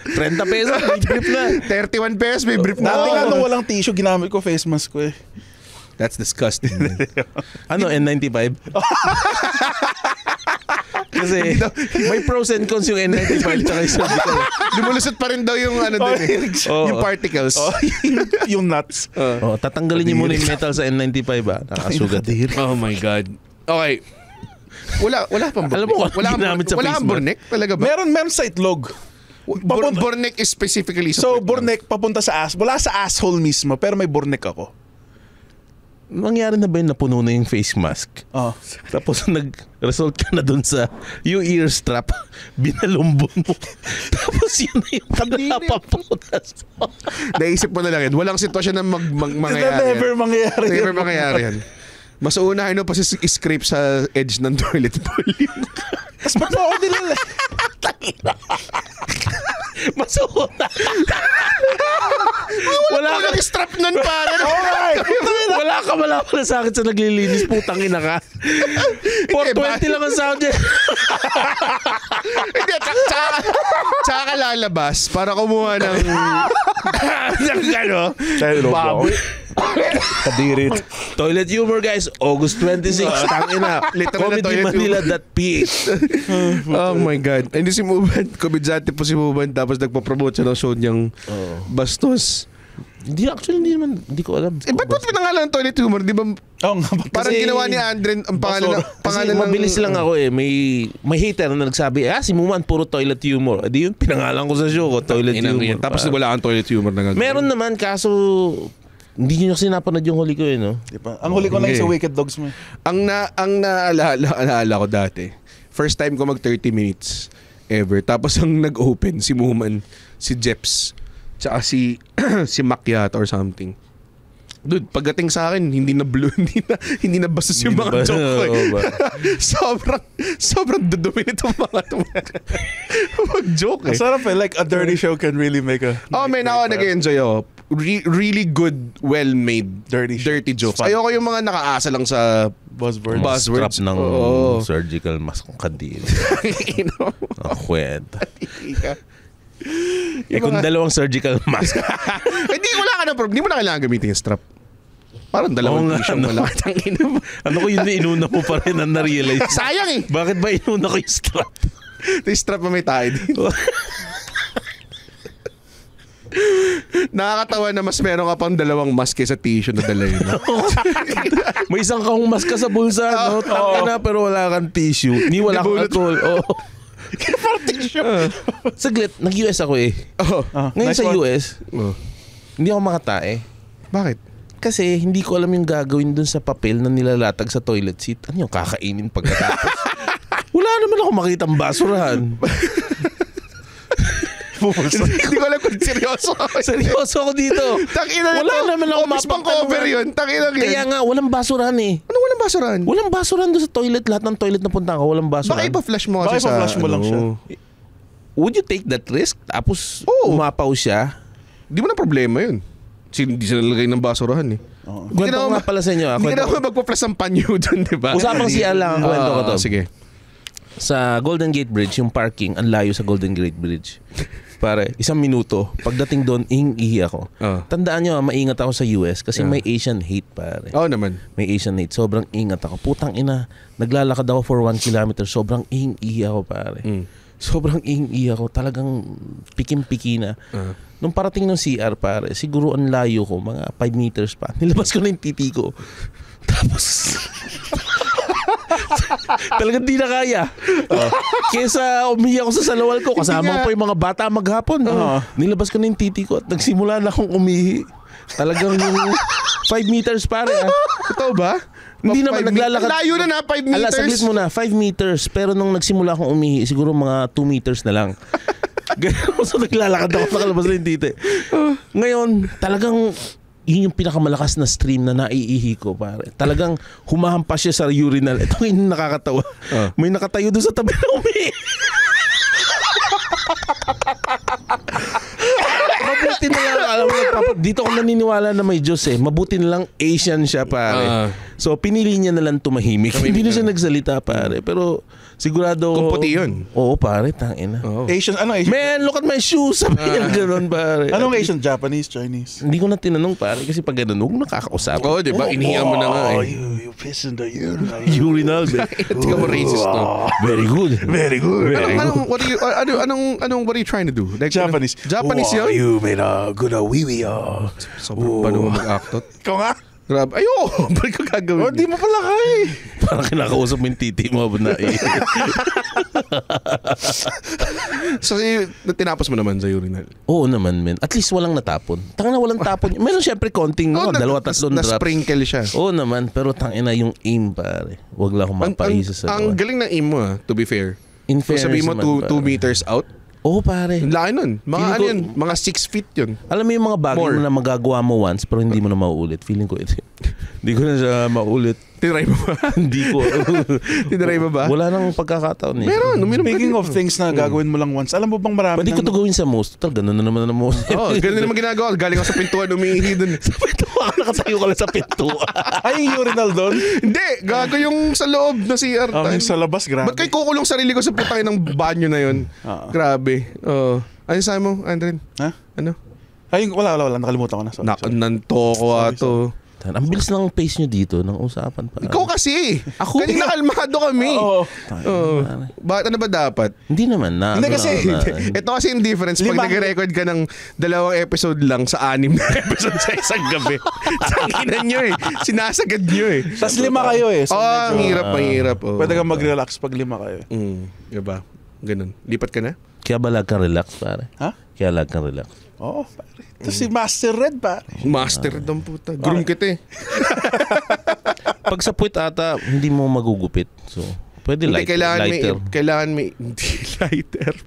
Speaker 3: 30 pesos, may brief na.
Speaker 2: 31 pesos, may brief na.
Speaker 4: Dati nga nung walang tissue, ginamit ko face mask ko eh.
Speaker 2: That's disgusting.
Speaker 3: Ano, N95? Kasi may pros and cons yung N95 tsaka yung surgical.
Speaker 2: Lumulusot pa rin daw yung yung particles.
Speaker 4: Yung nuts.
Speaker 3: Tatanggalin niyo muna yung metal sa N95 nakasugat.
Speaker 2: Oh my God. Okay. Wala pang burnek.
Speaker 3: Alam mo, wala
Speaker 2: kang burnek talaga ba?
Speaker 4: Meron sa itlog.
Speaker 2: Burnek is specifically sa
Speaker 4: burnek papunta sa wala sa asshole mismo, pero may burnek ako.
Speaker 3: Nangyari na ba yun napuno na yung face mask? Tapos nag-result ka na dun sa yung ear strap, binalumbon mo. Tapos yun na yung napapunas mo.
Speaker 2: Naisip mo na lang yun. Walang sitwasyon na mangyayari.
Speaker 4: Never
Speaker 2: mangyayari yan. Mas uunahin mo pa si scrape sa edge ng toilet bowl.
Speaker 4: Tapos ba't mo ako nilala?
Speaker 3: Masuot na.
Speaker 2: Wala ka strap nun pare.
Speaker 3: Wala ka malaman sa akin sa naglilinis. Putang ina ka. 420 lang ang sound niya.
Speaker 2: Hindi, tsaka ka lalabas para kumuha ng
Speaker 3: ano?
Speaker 4: Baboy. Kadiri.
Speaker 3: Toilet humor guys, August 26. Tangina. Comedymanila.ph.
Speaker 2: Oh my God. Hindi si Muban. Komedyante po si Muban. Tapos nagpa-promote siya ng show niyang Bastos.
Speaker 3: Hindi naman, hindi ko alam.
Speaker 2: Ba't pinangalan ng toilet humor? Di ba?
Speaker 4: Oo nga.
Speaker 2: Parang ginawa ni Andre ang pangalan
Speaker 3: Kasi mabilis lang ako eh. May hater na nagsabi, si Muman puro toilet humor. Di yun, pinangalan ko sa show ko, toilet humor.
Speaker 2: Tapos wala kang toilet humor na gagawin.
Speaker 3: Meron naman, kaso hindi nyo kasi napanood yung huli ko eh, no?
Speaker 4: Diba? Ang huli ko lang sa Wicked Dogs mo.
Speaker 2: Ang naalala ko dati, first time ko mag 30 minutes ever. Tapos ang nag-open, si Muman, si Jeps, tsaka si Macchiato or something. Dude, pagdating sa akin, hindi na blue, hindi na basos yung mga joke ko. sobrang dudumi nitong mga mag-joke eh.
Speaker 4: Masarap eh. Like a dirty show can really make a...
Speaker 2: Ako nag-enjoy ako. Really good, well-made dirty jokes. Ayoko yung mga nakaasa lang sa buzzwords.
Speaker 3: Strap ng surgical mask ng kadil. Ang kwenta. Kung dalawang surgical mask.
Speaker 2: Hindi, wala ka na problem. Hindi mo na kailangan gamitin yung strap. Parang dalawang tissue mo lang.
Speaker 3: Ano ko yun inuna mo pa rin na na-realize?
Speaker 2: Sayang eh.
Speaker 3: Bakit ba inuna ko yung strap?
Speaker 2: Yung strap na may tayo dito. Nakakatawa na mas meron ka pang dalawang mask sa tissue na dala yun.
Speaker 3: May isang kang mask ka sa bulsa, no? Tangina, pero wala kang tissue. Wala kang alcohol.
Speaker 2: Parang tissue.
Speaker 3: Saglit, nag-US ako eh. Ngayon sa US, hindi ako makatae.
Speaker 2: Bakit?
Speaker 3: Kasi hindi ko alam yung gagawin dun sa papel na nilalatag sa toilet seat. Ano yung kakainin pagkatapos? Wala naman ako makitang basurahan.
Speaker 2: Hindi ko alam kung seryoso ako.
Speaker 3: Seryoso ako dito. Wala naman ako
Speaker 2: office pang cover yun.
Speaker 3: Kaya nga, walang basurahan eh.
Speaker 2: Ano walang basurahan?
Speaker 3: Walang basurahan doon sa toilet. Lahat ng toilet na punta ko, walang basurahan.
Speaker 2: Baka ipa-flush mo kasi sa...
Speaker 4: Baka ipa-flush mo lang siya.
Speaker 3: Would you take that risk? Tapos umapaw siya?
Speaker 2: Di mo na problema yun. Hindi sila nalagay ng basurahan eh.
Speaker 3: Kwento ko nga pala sa inyo.
Speaker 2: Hindi ka naman magpa-flush ng panyo doon, di ba?
Speaker 3: Usapang siya lang ang kwento ko to.
Speaker 2: Sige.
Speaker 3: Sa Golden Gate Bridge, yung parking, ang layo sa Golden Gate Bridge. Pare, 1 minuto. Pagdating doon, ihi ako. Tandaan nyo, maingat ako sa US kasi may Asian hate, pare.
Speaker 2: Oo naman.
Speaker 3: May Asian hate. Sobrang ingat ako. Putang ina, naglalakad ako for 1 kilometer. Sobrang ihi ako, pare. Sobrang ihi ako. Talagang pikim-piki na. Nung parating ng CR, pare, siguro ang layo ko, mga 5 meters pa. Nilabas ko na yung titi ko. Tapos... talagang di na kaya. Kesa umiyak ako sa salawal ko, kasama ko pa yung mga bata maghapon. Nilabas ko na yung titi ko at nagsimula na akong umihi. Talagang 5 meters pare.
Speaker 2: Ito ba?
Speaker 3: Hindi naman naglalakad.
Speaker 2: Layo na 5 meters.
Speaker 3: Saglit mo na, 5 meters. Pero nung nagsimula akong umihi, siguro mga 2 meters na lang. Ganun, so naglalakad ako, nakalabas na yung titi. Ngayon, talagang yun yung pinakamalakas na stream na naiihi ko, pare. Talagang humahampas siya sa urinal. Ito yung nakakatawa. May nakatayo doon sa tabi na umihi. Mabuti na lang, alam mo, dito ako naniniwala na may Diyos eh. Mabuti na lang Asian siya, pare. So, pinili niya na lang tumahimik. Hindi na siya nagsalita, pare. Pero, sigurado...
Speaker 2: Kung puti yun.
Speaker 3: Oo, pare. Tangina.
Speaker 4: Asian, ano Asian?
Speaker 3: Man, look at my shoes. Sabi niya gano'n, pare.
Speaker 4: Anong Asian? Japanese? Chinese?
Speaker 3: Hindi ko na tinanong, pare. Kasi pag gano'n, huwag nakakausap.
Speaker 2: Oo, di ba? Inihiyan mo na nga eh.
Speaker 4: You piss in the urinal.
Speaker 3: Urinal.
Speaker 2: Hindi ka mo racist, no?
Speaker 3: Very good.
Speaker 4: Very good.
Speaker 2: What are you trying to do? Like,
Speaker 4: Japanese.
Speaker 2: Japanese yun?
Speaker 4: You made a good wee-wee.
Speaker 2: Sobrang paano mo mag-actot?
Speaker 4: Ikaw nga?
Speaker 2: Grabe. Ayoko. Ba't ko gagawin?
Speaker 4: Di mo pala kaya.
Speaker 3: Parang kinakausap mo yung titi mo.
Speaker 2: So, tinapos mo naman sa urinal?
Speaker 3: Oo naman, men. At least walang natapon. Tangina, walang tapon. Meron syempre konting, dalawa, tatlong drops.
Speaker 2: Na-sprinkle siya.
Speaker 3: Oo naman. Pero tangina yung aim, pare. Huwag lang akong mapahisa sa
Speaker 2: Ang galing ng aim mo, to be fair.
Speaker 3: In fairness
Speaker 2: sabihin mo,
Speaker 3: naman,
Speaker 2: 2 meters out.
Speaker 3: Oo, pare.
Speaker 2: Laki nun. Mga ano yun? Mga 6 feet yun.
Speaker 3: Alam mo yung mga bagay mo na magagawa mo once pero hindi mo na mauulit. Feeling ko ito. Hindi ko na siya maulit.
Speaker 2: Tinry mo ba?
Speaker 3: Hindi ko.
Speaker 2: Tinry mo ba?
Speaker 3: Wala nang pagkakataon eh.
Speaker 2: Meron.
Speaker 4: Speaking of things na gagawin mo lang once, alam mo bang marami
Speaker 3: Pwede ko to gawin sa most. Total, ganun na naman ang most.
Speaker 2: Oo, ganun naman ginagawa. Galing ako sa pintuan, umiihi dun.
Speaker 3: Sa pintuan, nakatayo ka lang sa pintuan.
Speaker 4: Ay, yung urinal doon?
Speaker 2: Hindi, gago yung sa loob na CR.
Speaker 4: Yung sa labas, grabe.
Speaker 2: Ba't kayo kukulong sarili ko sa putangin ng banyo na yun? Grabe. Oo. Ano sabi mo, Andren?
Speaker 4: Ha?
Speaker 2: Ano?
Speaker 4: Ay, wala. Nakalimutan ko na. Sorry.
Speaker 2: Nanto ko ato.
Speaker 3: Ang bilis ng pace nyo dito, ng usapan pa.
Speaker 2: Ikaw kasi. Ako. Kanina kalmado kami.
Speaker 4: Oo.
Speaker 2: Bakit ano ba dapat?
Speaker 3: Hindi naman na.
Speaker 2: Hindi kasi, ito kasi yung difference. Pag nag-record ka ng 2 episode lang sa 6 na episode sa isang gabi. Tanginan nyo eh. Sinasagad nyo eh.
Speaker 4: Tapos 5 kayo eh. So
Speaker 2: ang hirap.
Speaker 4: Pwede kang mag-relax pag 5 kayo.
Speaker 2: Diba? Ganun. Lipat ka na?
Speaker 3: Kaya ba lag kang relax, pare?
Speaker 4: Ha?
Speaker 3: Kaya lag kang relax.
Speaker 4: Oo, pare. Tapos si Master Red, pare.
Speaker 2: Master ng puta. Groom kita eh.
Speaker 3: Pag sa puwit ata, hindi mo magugupit. So, pwede lighter.
Speaker 2: Kailangan may lighter.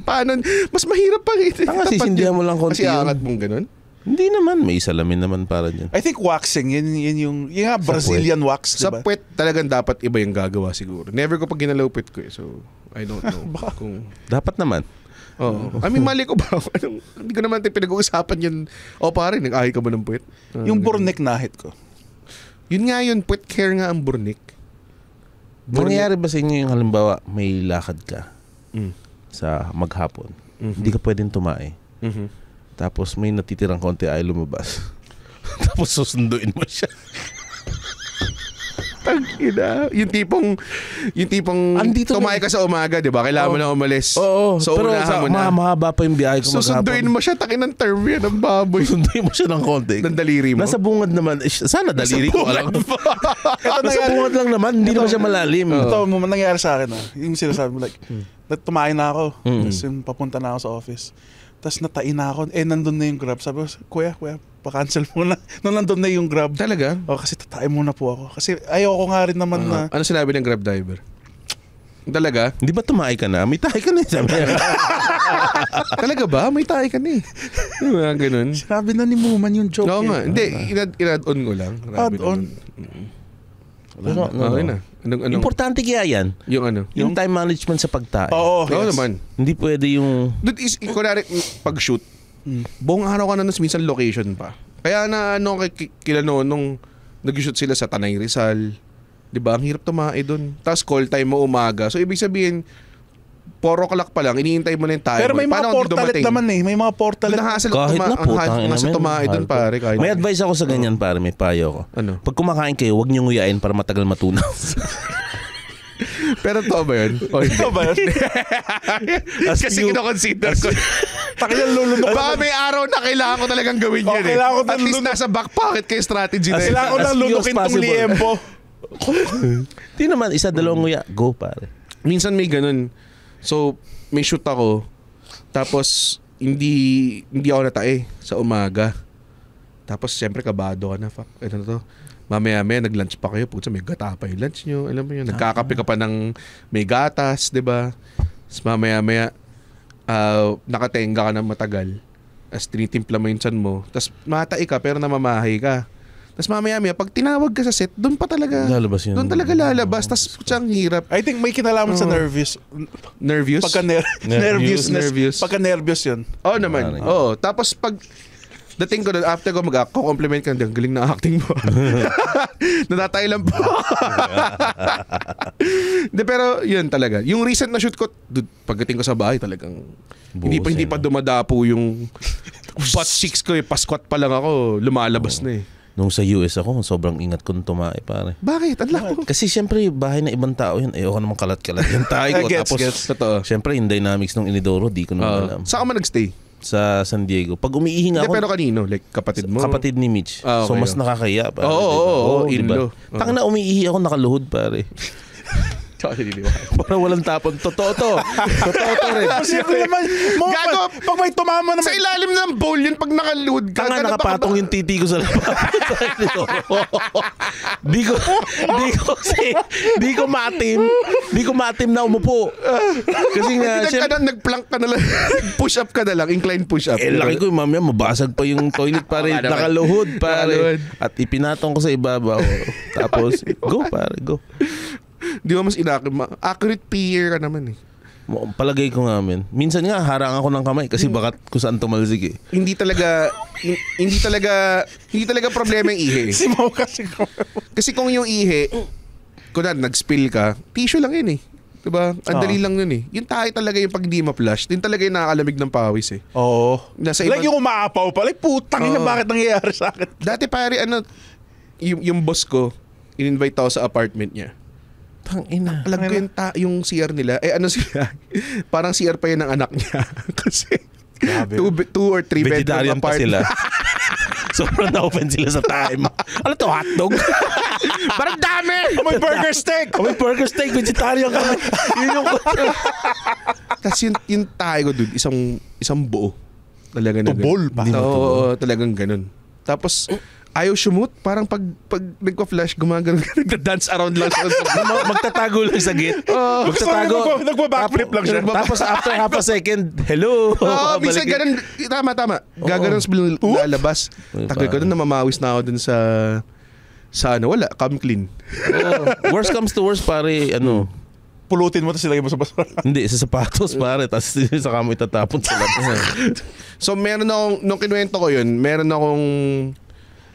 Speaker 2: Paano? Mas mahirap pa rin.
Speaker 3: Sisindihan mo lang konti.
Speaker 2: Kasi angat mong ganun?
Speaker 3: Hindi naman. May salamin naman para dyan.
Speaker 4: I think waxing, yun yung Brazilian wax,
Speaker 2: Sa
Speaker 4: diba?
Speaker 2: puwet talagang dapat iba yung gagawa siguro. Never ko pag ginalupit ko eh. So, I don't know. Kung...
Speaker 3: Dapat naman.
Speaker 2: Oo. I mean, mali ko ba? Hindi ko naman pinag-uusapan yun. O pare, nag-ahay ka ba ng puwet?
Speaker 4: Yung burnik nahit ko.
Speaker 2: Yun nga yun, puwet care nga ang burnik.
Speaker 3: Nangyayari ba sa inyo yung halimbawa, may lakad ka sa maghapon. Hindi ka pwedeng tumae. Tapos may natitirang konti ay lumabas. Tapos susunduin mo siya.
Speaker 2: Tangina. Yung tipong
Speaker 3: andito
Speaker 2: tumayo ka sa umaga, di ba? Kailangan mo lang umalis.
Speaker 3: Oo.
Speaker 2: So,
Speaker 3: pero mahaba pa yung biyahe ko maghapon.
Speaker 2: Susunduin mo siya, takin ng term yan, ng baboy.
Speaker 3: Susunduin mo siya ng konti.
Speaker 2: Ng daliri mo.
Speaker 3: Nasa bungad naman. Sana daliri ko alam. Nasa bungad lang naman. Hindi naman siya malalim.
Speaker 4: Ito, nangyari sa akin. Yung sinasabi mo, like, tumayo na ako. Tapos yung papunta na ako sa office. Tapos natain na ako. Nandun na yung Grab. Sabi ko, kuya, pa-cancel muna. Nandun na yung Grab.
Speaker 2: Talaga?
Speaker 4: Kasi tatain muna po ako. Kasi ayoko nga rin naman na...
Speaker 2: Ano sinabi ng Grab driver? Talaga?
Speaker 3: Hindi ba tumaay ka na? May tayo ka na. Sabi niya.
Speaker 2: Talaga ba? May tayo ka na eh. Ganun.
Speaker 4: Sinabi na ni Muman yung joke.
Speaker 2: Oo nga. Hindi, in-add-on ko lang.
Speaker 4: Add-on?
Speaker 2: Okay na. Anong,
Speaker 3: importante kaya yan.
Speaker 2: Yung ano?
Speaker 3: Yung time management sa pagtae.
Speaker 4: Oo,
Speaker 2: yes. Naman.
Speaker 3: Hindi pwede yung...
Speaker 2: Dude, kunwari, pag-shoot, buong araw ka na minsan location pa. Kaya na kila nung nag-shoot sila sa Tanay Rizal. Diba? Ang hirap tumae dun. Tapos call time mo umaga. So, ibig sabihin, 4 o'clock pa lang, iniintay mo na yung time.
Speaker 4: Pero may mga portalet naman eh. May mga portalet.
Speaker 3: Kahit na po.
Speaker 2: Ang tumae dun, pare.
Speaker 3: May advice ako sa ganyan, pare. May payo ko.
Speaker 2: Ano?
Speaker 3: Pag kumakain kayo, huwag niyong nguyain para matagal matunaw.
Speaker 2: Pero to ba yun?
Speaker 4: Ito ba yun?
Speaker 2: Kasi kinoconsider ko.
Speaker 4: Takilang lulunok.
Speaker 2: Baka may araw na kailangan ko talagang gawin yun eh. At least nasa back pocket kayo strategy na yun.
Speaker 4: Kailangan ko lang lunukin tong liempo.
Speaker 3: Di naman, 1-2 nguya. Go, pare.
Speaker 2: Minsan may ganun. So, may shoot ako. Tapos, hindi ako natae sa umaga. Tapos, siyempre, kabado ka na. Fuck, ano to? Mamaya-maya, nag-lunch pa kayo. Putsa, may gata pa yung lunch nyo. Alam mo yun, nagkakape ka pa ng may gatas, di ba? Tapos, mamaya-maya, nakatenga ka ng matagal. Tapos, tinitimpla mo yung tiyan mo. Tapos, matae ka, pero namamahay ka. Tapos mamaya-maya, pag tinawag ka sa set, doon pa talaga
Speaker 3: lalabas yun.
Speaker 2: Doon talaga lalabas. Tapos ang hirap.
Speaker 4: I think may kinalaman sa nervous.
Speaker 2: Nervous?
Speaker 4: Nervousness. Pagka nervous yun.
Speaker 2: Oo naman. Oo. Tapos pag dating ko doon, after ko mag-compliment ka, ang galing na acting mo. Natatay lang po. De, pero yun talaga. Yung recent na shoot ko, pagdating ko sa bahay talagang hindi pa dumadapo yung butt cheeks ko eh. Pasquat pa lang ako, lumalabas na eh.
Speaker 3: Nung sa US ako, sobrang ingat ko nung tumae, pare.
Speaker 2: Bakit? Ang lako.
Speaker 3: Kasi siyempre, bahay na ibang tao yun. Ayoko naman kalat-kalat yung tayo ko. Tapos, siyempre, yung dynamics ng Inidoro, di ko naman alam.
Speaker 2: Saan ka man nagstay?
Speaker 3: Sa San Diego. Pag umiihing ako...
Speaker 2: Pero kanino? Like, kapatid mo?
Speaker 3: Kapatid ni Mitch. Okay, so, mas nakakaya, pare.
Speaker 2: Oo, inlo.
Speaker 3: Tang na umiihi ako, nakaluhod, pare.
Speaker 2: Tsaka siniliwanag.
Speaker 3: Para walang tapon. Totoo to rin.
Speaker 4: Posible naman.
Speaker 2: Gago!
Speaker 4: Pag may tumama naman.
Speaker 2: Sa ilalim ng bowl yun pag nakaluhod ka.
Speaker 3: Tanga, nakapatong yung titi ko sa labas. Di ko matim na umupo. Kasi nga,
Speaker 2: nagplank ka na lang. Push up ka na lang. Incline push up.
Speaker 3: Laki ko, mamaya mabasag pa yung toilet pare. Nakaluhod pare. At ipinatong ko sa ibabaw. Tapos, go pare, go.
Speaker 2: Di ba mas accurate peer ka naman eh.
Speaker 3: Palagay ko nga men. Minsan nga harang ako ng kamay kasi baka kung saan tumalsik eh.
Speaker 2: Hindi talaga problema yung ihi.
Speaker 4: Si Mau
Speaker 2: Kasi kung yung ihi, kunwari nag-spill ka, tissue lang yun eh. Diba? Ang dali lang yun eh. Yung tayo talaga yung pag di ma-flush, din talaga yung nakakalamig ng pawis eh.
Speaker 4: Oo. Like yung umaapaw pa. Like putang ina, bakit nangyayari sa akin?
Speaker 2: Dati pare, yung boss ko, in-invite ako sa apartment niya.
Speaker 3: Tangina.
Speaker 2: Alam ko yung CR nila. Sila? Parang CR pa yun ng anak niya. Kasi 2 or 3 bedroom
Speaker 3: vegetarian pa
Speaker 2: apartment.
Speaker 3: sila. Sobrang na-open sila sa time. Ano to, hotdog?
Speaker 2: Parang dami!
Speaker 4: May burger steak!
Speaker 3: May burger steak, vegetarian kami. Yun yung...
Speaker 2: Tapos yung tayo ko doon, isang buo. Talaga na
Speaker 4: Tubol pa.
Speaker 2: Oo, talagang ganun. Tapos, ayaw sumut. Parang pag nagpa-flash, gumagano ka, nagda-dance around lang siya.
Speaker 3: Magtatago lang sa gate. Magtatago.
Speaker 4: Nagpa-backflip lang siya.
Speaker 3: Tapos after half a second, hello.
Speaker 2: Minsan ganun. Tama. Gaganon sa lalabas. Tagal ko doon, namamawis na ako doon sa wala, come clean.
Speaker 3: Worst comes to worst, pare,
Speaker 4: Pulutin mo tapos ilagay mo sa basura.
Speaker 3: Hindi, sa sapatos pare, tapos sa kamo itatapon sa labas.
Speaker 2: So meron akong, nung kinuwento ko yun, meron akong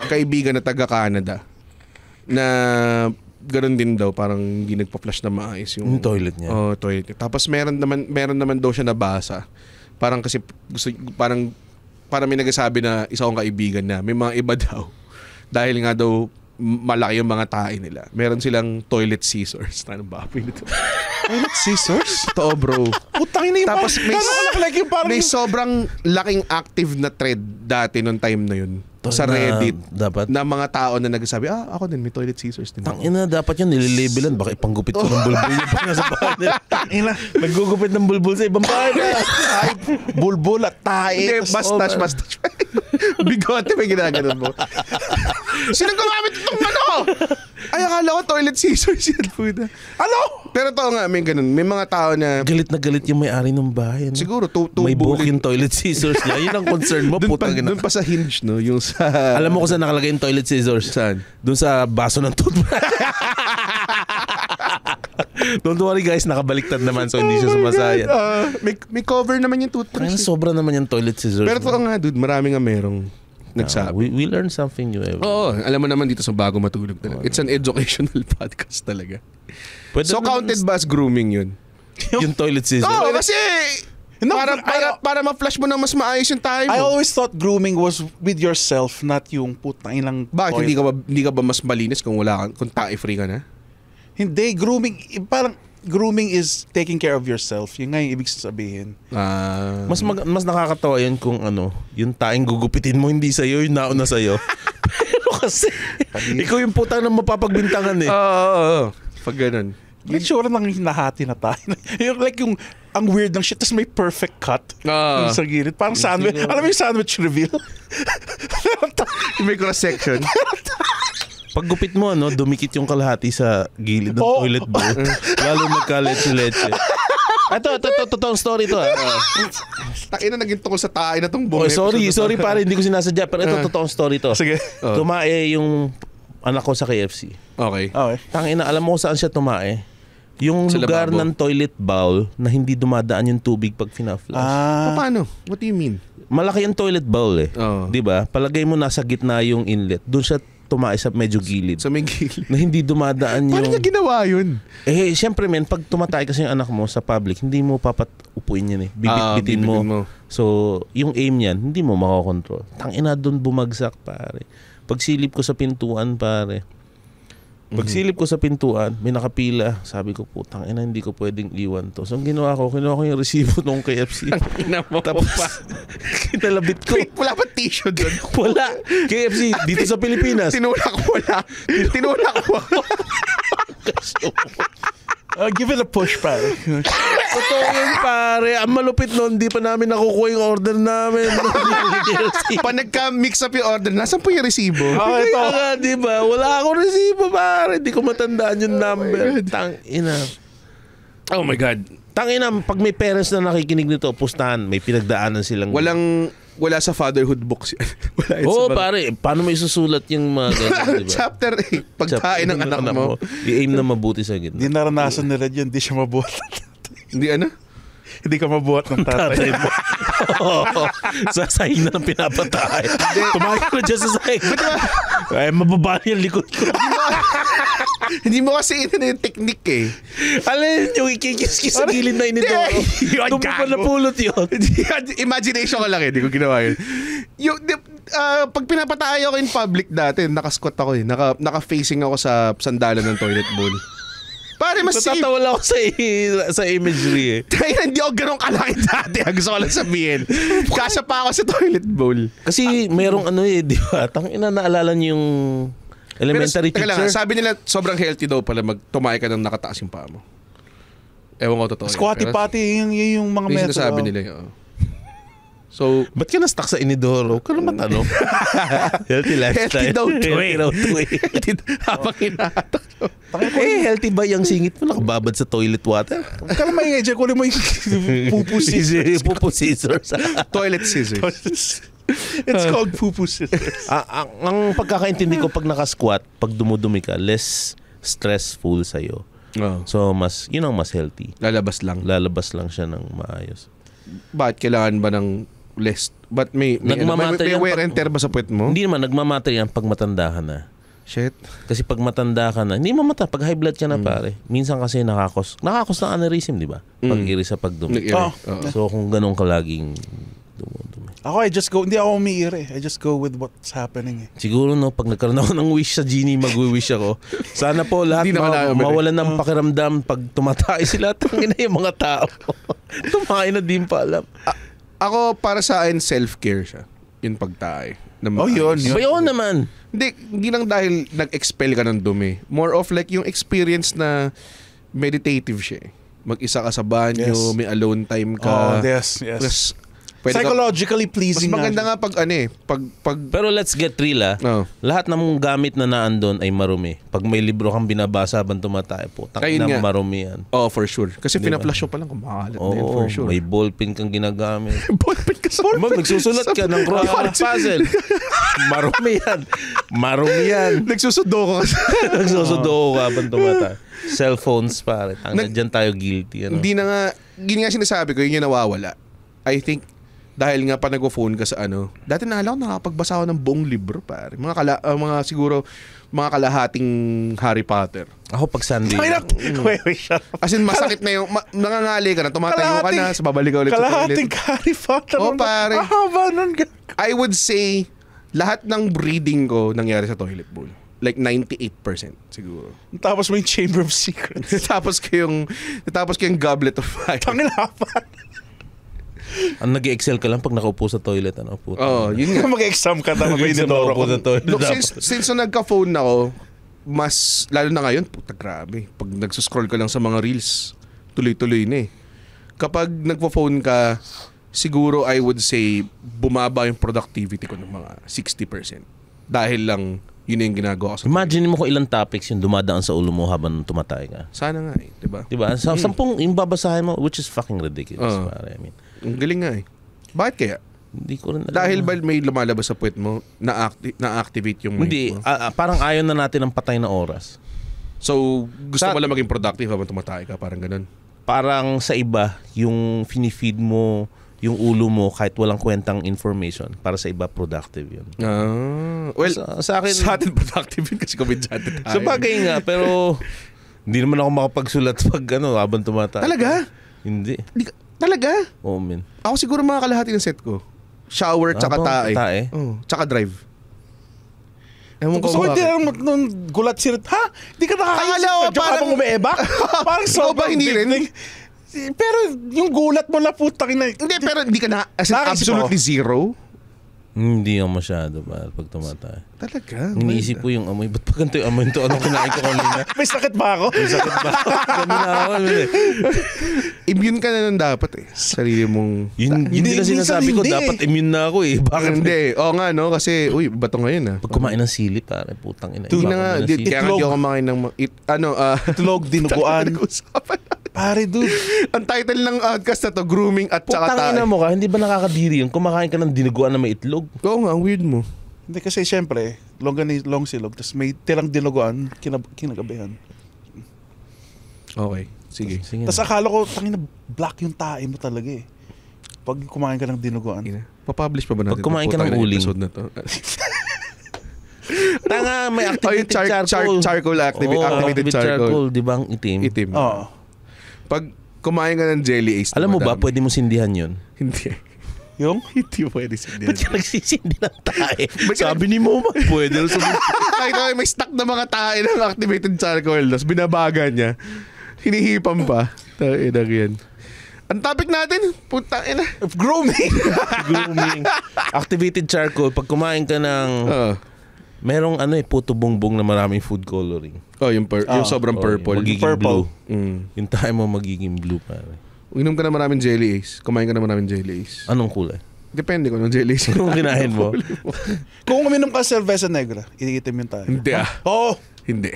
Speaker 2: kaibigan na taga-Canada na ganoon din daw, parang hindi nagpa-flush na maayos yung
Speaker 3: toilet niya.
Speaker 2: Toilet niya. Tapos meron naman daw siya nabasa. Parang kasi parang may nagsasabi na isa kong kaibigan na may mga iba daw dahil nga daw malaki yung mga tae nila. Meron silang toilet scissors. Ano ba?
Speaker 4: Toilet scissors?
Speaker 2: Totoo, bro.
Speaker 4: Putang ina yung
Speaker 2: Tapos may
Speaker 4: parang
Speaker 2: sobrang laking active na thread dati nung time na yun. Sa Reddit.
Speaker 3: Dapat.
Speaker 2: Na mga tao na nagsasabi, ako din, may toilet scissors din.
Speaker 3: Tangina, dapat yun nililibelan. Baka ipanggupit ko ng bulbul yung pag nasa bahay nila. Tangina, naggugupit ng bulbul sa ibang bahay na.
Speaker 4: Ay, bulbul at tae.
Speaker 2: Hindi, mustache. Bigote, may ginaganon mo. Sino gumamit itong Ay, akala ko toilet scissors yan, puta. Pero tao nga, may ganun. May mga tao na...
Speaker 3: Galit na galit yung may-ari ng bahay.
Speaker 2: Siguro,
Speaker 3: may booking toilet scissors niya. Yun ang concern mo, putang ina.
Speaker 2: Doon pa sa hinge, no? Yung sa...
Speaker 3: Alam mo kung saan nakalagay yung toilet scissors?
Speaker 2: Saan?
Speaker 3: Doon sa baso ng toothbrush. Don't worry guys, nakabaliktad naman so hindi siya sumasayad.
Speaker 2: May cover naman yung toothbrush.
Speaker 3: Sobra naman yung toilet scissors.
Speaker 2: Pero totoo nga, dude, marami nga merong nagsabi.
Speaker 3: We learn something new every day.
Speaker 2: Oo, alam mo naman dito sa Bago Matulog talaga. It's an educational podcast talaga.
Speaker 3: Pwede
Speaker 2: so counted ba as grooming yun?
Speaker 3: Yung toilet scissors?
Speaker 2: Oo, kasi... Para ma-flash mo na mas maayos yung tayo mo.
Speaker 4: I always thought grooming was with yourself, not yung putang ilang...
Speaker 2: Bakit? Hindi ka ba mas malinis kung tae-free ka na?
Speaker 4: Hindi, grooming is taking care of yourself. Yun nga yung ibig sabihin.
Speaker 3: Mas nakakatawa yun kung yung taing gugupitin mo hindi sa'yo, yung nauna sa'yo. Pero kasi, ikaw yung putang na mapapagbintangan eh.
Speaker 2: Oo. Pag ganun.
Speaker 4: Like sure nang hinahati na tayo. yung ang weird ng shit, tas may perfect cut yung sa gilid. Parang sandwich. Alam mo yung sandwich reveal?
Speaker 2: May cross-section.
Speaker 3: Pag gupit mo, dumikit yung kalahati sa gilid ng toilet bowl. Lalo nagka-leche-leche. Ito, totoong story to.
Speaker 2: Takina, naging tungkol sa tayo na tong buong
Speaker 3: sorry pare, hindi ko sinasadya. Pero ito, totoong story to.
Speaker 4: Sige.
Speaker 3: Tumae yung anak ko sa KFC.
Speaker 2: Okay.
Speaker 3: Tangina, alam mo kung saan siya tumae? Yung sa lugar ng toilet bowl na hindi dumadaan yung tubig pag fina-flush.
Speaker 2: Paano? What do you mean?
Speaker 3: Malaki yung toilet bowl eh. Di ba? Palagay mo nasa gitna yung inlet. Doon siya tumae sa medyo gilid.
Speaker 2: Sa may gilid.
Speaker 3: Na hindi dumadaan yung...
Speaker 2: Paano niya ginawa yun?
Speaker 3: Siyempre men, pag tumatay kasi yung anak mo sa public, hindi mo papatupuin yan eh. Bibit-bitin mo. So, yung aim yan, hindi mo makakontrol. Tangina doon bumagsak pare. Pagsilip ko sa pintuan pare. Pagsilip ko sa pintuan, may nakapila. Sabi ko, putang ina, hindi ko pwedeng iwan to. So, ang kinuha ko yung resibo ng KFC. Tapos, kinalabit ko.
Speaker 2: Wala ba tissue doon?
Speaker 3: Wala. KFC, dito sa Pilipinas.
Speaker 2: Tinulak ko.
Speaker 4: Give it a push, pare.
Speaker 3: Totoo yun, pare. Ang malupit noon, di pa namin nakukuha yung order namin.
Speaker 2: Pa nagka-mix up yung order, nasan po yung resibo?
Speaker 3: Ito nga, di ba? Wala akong resibo, pare. Di ko matandaan yung number. Tangina.
Speaker 2: Oh my God.
Speaker 3: Tangina, pag may parents na nakikinig nito, pustahan, may pinagdaanan silang...
Speaker 2: Wala sa fatherhood books.
Speaker 3: Oo, pare. Paano may susulat yung mga ganun, diba?
Speaker 2: Chapter 8. Pagkain ng anak mo.
Speaker 3: I-aim na mabuti sa gitna.
Speaker 4: Hindi naranasan nila yun. Hindi siya mabuhat.
Speaker 2: Hindi ano?
Speaker 4: Hindi ka mabuhat ng tatay mo.
Speaker 3: Sa sahig na ng pinapatay. Tumagin ko dyan sa sahig. Ay, mababali ang likod ko.
Speaker 2: Hindi mo kasi ito na yung technique eh.
Speaker 3: Alin yung ikikis-kis sa gilid na inidoro. Doon mo pa napulot yun.
Speaker 2: Imagination ko lang eh. Hindi ko ginawa yun. Pag pinapatay ako in public dati, nakasquat ako eh. Naka-facing ako sa sandalan ng toilet bowl. Pare, mas safe.
Speaker 3: Natatawa lang ako sa imagery eh.
Speaker 2: Kaya hindi ako ganun kalaki dati. Gusto ko lang sabihin. Kasya pa ako sa toilet bowl.
Speaker 3: Kasi merong ano eh, di ba? Tangina, naalala niyo yung elementary
Speaker 2: Pero,
Speaker 3: teacher.
Speaker 2: Lang, sabi nila sobrang healthy daw pala tumayo ka ng nakataas yung paa mo. Ewan ko totoo.
Speaker 4: Squatty pati yung mga
Speaker 2: method.
Speaker 4: method.
Speaker 2: Yung sabi nila yun. So,
Speaker 3: ba't ka na-stuck sa inidoro? Ka naman ano? Healthy lifestyle.
Speaker 2: Healthy daw to
Speaker 3: Healthy daw to eh.
Speaker 2: Habang hinahatak ko.
Speaker 3: Healthy ba yung singit mo nakababad sa toilet water?
Speaker 4: Kala may edge, kunin mo yung pupu scissors.
Speaker 3: Pupu scissors.
Speaker 2: Toilet scissors.
Speaker 4: It's called pupu scissors.
Speaker 3: Ang pagkakaintindi ko pag naka-squat, pag dumudumi ka, less stressful sa'yo.
Speaker 2: Oh.
Speaker 3: So, mas healthy.
Speaker 2: Lalabas lang
Speaker 3: Siya ng maayos.
Speaker 2: Bakit kailangan ba ng less? But may wear and tear ba sa puwet mo?
Speaker 3: Hindi naman, nagmamatter yan pag matanda ka na.
Speaker 2: Shit.
Speaker 3: Kasi pag matanda ka na, hindi mamata, pag high blood ka na pare. Minsan kasi nakakos ng aneurysm, di ba? Pag-iri sa pagdumi. So kung ganun ka laging dumudumi.
Speaker 4: Ako, hindi ako umiiri. I just go with what's happening eh.
Speaker 3: Siguro no, pag nagkaroon ako ng wish sa genie, mag-wish ako. Sana po lahat mawalan ng pakiramdam pag tumatay sila. Tangina yung mga tao. Tumahay na din pa alam.
Speaker 2: Ako, para sa akin, self-care siya. Yung pagtae.
Speaker 4: Yun.
Speaker 3: Bayo naman.
Speaker 2: Hindi lang dahil nag-expel ka ng dumi. More of like yung experience na meditative siya eh. Mag-isa ka sa banyo, may alone time ka.
Speaker 4: Yes. Psychologically pleasing.
Speaker 2: Mas maganda nga pag
Speaker 3: Pero let's get real Lahat ng gamit na naandun ay marumi. Pag may libro kang binabasa habang tumatay po, tangina marumi yan.
Speaker 2: Oh, for sure. Kasi pinaflash pa lang kumakalat na yun, for sure.
Speaker 3: May ballpen kang ginagamit.
Speaker 2: Ballpen ka sa
Speaker 3: nagsusulat ka ng crossword puzzle. Marumi yan.
Speaker 2: Nagsusudo
Speaker 3: ka habang tumatay. Cellphones pare. Diyan tayo guilty.
Speaker 2: Hindi nga sinasabi ko, yun yung nawawala. I think dahil nga pa nag-phone ka sa dati naalala ko nakapagbasa ako ng buong libro pare. Mga siguro mga kalahating Harry Potter.
Speaker 3: Ako pag Sunday.
Speaker 4: Wait, shut up.
Speaker 2: As in masakit na yung nangangali ka na, tumatayo ka na, sa babalik ka ulit sa toilet.
Speaker 4: Kalahating Harry Potter.
Speaker 2: Pare.
Speaker 4: Nun.
Speaker 2: I would say lahat ng reading ko nangyari sa toilet bowl. Like 98% siguro.
Speaker 4: Tapos may Chamber of Secrets.
Speaker 2: Tapos ko yung Goblet of Fire.
Speaker 3: Ang nag-excel ka lang pag nakaupo sa toilet.
Speaker 2: Yun nga.
Speaker 4: Mag-exam ka tapos may dinoro ko.
Speaker 2: Look, since nagka-phone ako, mas, lalo na ngayon, puta grabe. Pag nagsuscroll ka lang sa mga reels, tuloy-tuloy na eh. Kapag nagpo-phone ka, siguro I would say, bumaba yung productivity ko ng mga 60%. Dahil lang, yun yung ginagawa ko.
Speaker 3: Imagine mo kung ilang topics yung dumadaan sa ulo mo habang tumatay ka.
Speaker 2: Sana nga eh, diba?
Speaker 3: Sa 10 yung babasahin mo, which is fucking ridiculous. Pare, I mean.
Speaker 2: Ang galing nga eh. Bakit kaya?
Speaker 3: Hindi ko rin alam.
Speaker 2: Dahil ba may lumalabas sa puwet mo, na-activate yung mind mo?
Speaker 3: Parang ayaw na natin ng patay na oras.
Speaker 2: So, gusto mo lang maging productive habang tumatay ka? Parang ganun?
Speaker 3: Parang sa iba, yung finifeed mo, yung ulo mo, kahit walang kwentang information, para sa iba, productive yun.
Speaker 2: Well,
Speaker 3: sa atin
Speaker 2: productive yun kasi komedyante tayo.
Speaker 3: Sa bagay nga, pero hindi naman ako makapagsulat pag habang tumatay.
Speaker 2: Talaga?
Speaker 3: Hindi.
Speaker 2: Talaga?
Speaker 3: Oo, man.
Speaker 2: Ako siguro mga kalahati ng set ko. Shower, tsaka tae. Tsaka drive. Ewan ko
Speaker 4: bakit. Gusto ko nung gulat sirit. Ha? Di ka nakakaisip. Joke habang umeeba? Parang sobrang
Speaker 2: hindi rin.
Speaker 4: Pero yung gulat mo na putang ina.
Speaker 2: Hindi, pero hindi ka na, as in absolutely zero.
Speaker 3: Hindi ako masyado pag tumatay.
Speaker 2: Talaga?
Speaker 3: Iniisip ko yung amoy. Ba't pa ganito yung amoy ito? Anong kinain ko kanina?
Speaker 4: May sakit ba ako?
Speaker 3: May sakit ba? Ganun na ako.
Speaker 2: Immune ka na nun dapat eh. Sarili mong...
Speaker 3: Hindi na sinasabi ko, dapat immune na ako eh. Bakit?
Speaker 2: Hindi. Oo nga, no? Kasi, bato ngayon ah.
Speaker 3: Pag kumain ng sili, pare, putang ina.
Speaker 2: Hindi na nga. Kaya nga di ako kumain ng...
Speaker 4: Itlog, dinuguan. Pare, dude.
Speaker 2: Ang title ng podcast na to, grooming at tsaka
Speaker 3: putang ina mo ka, hindi ba nakakadiri yun? Kumakain ka ng dinuguan na may itlog?
Speaker 2: Oo nga, ang weird mo.
Speaker 4: Hindi kasi syempre, long silog, tapos may tirang dinuguan, kinagabihan.
Speaker 2: Okay, sige.
Speaker 4: Tapos akala ko, tangina, black yung tae mo talaga eh. Pag kumain ka ng dinuguan.
Speaker 2: Papublish pa ba natin?
Speaker 3: Pag kumain ka ng uling.
Speaker 2: Episode na to.
Speaker 3: Tanga, may activated charcoal.
Speaker 2: Charcoal activated charcoal.
Speaker 3: Di ba ang itim?
Speaker 2: Itim.
Speaker 4: Oo.
Speaker 2: Pag kumain ka ng jelly ace.
Speaker 3: Alam mo ba, pwede mo sindihan yun?
Speaker 2: Hindi.
Speaker 4: Yung?
Speaker 2: Hindi pwede sindihan.
Speaker 3: Ba't ka nagsisindi ng tae? Sabi ni mo, pwede.
Speaker 2: Kahit may stock na mga tae ng activated charcoal, tapos binabaga niya. Hinihipam pa. Tainag yan. Ang topic natin, puta ina.
Speaker 4: Grooming.
Speaker 3: Grooming. Activated charcoal, pag kumain ka ng... merong puto bongbong na maraming food coloring.
Speaker 2: Yung sobrang purple.
Speaker 3: Magiging
Speaker 4: purple.
Speaker 3: Blue. Yung tayo mo magiging blue, pare.
Speaker 2: Inom ka na maraming jelly ace. Kumain ka na maraming jelly ace.
Speaker 3: Anong kulay?
Speaker 2: Depende kung anong jelly ace.
Speaker 3: Anong kinain mo?
Speaker 4: Kung uminom ka cerveza negra, iitim yung tayo.
Speaker 2: Hindi Hindi.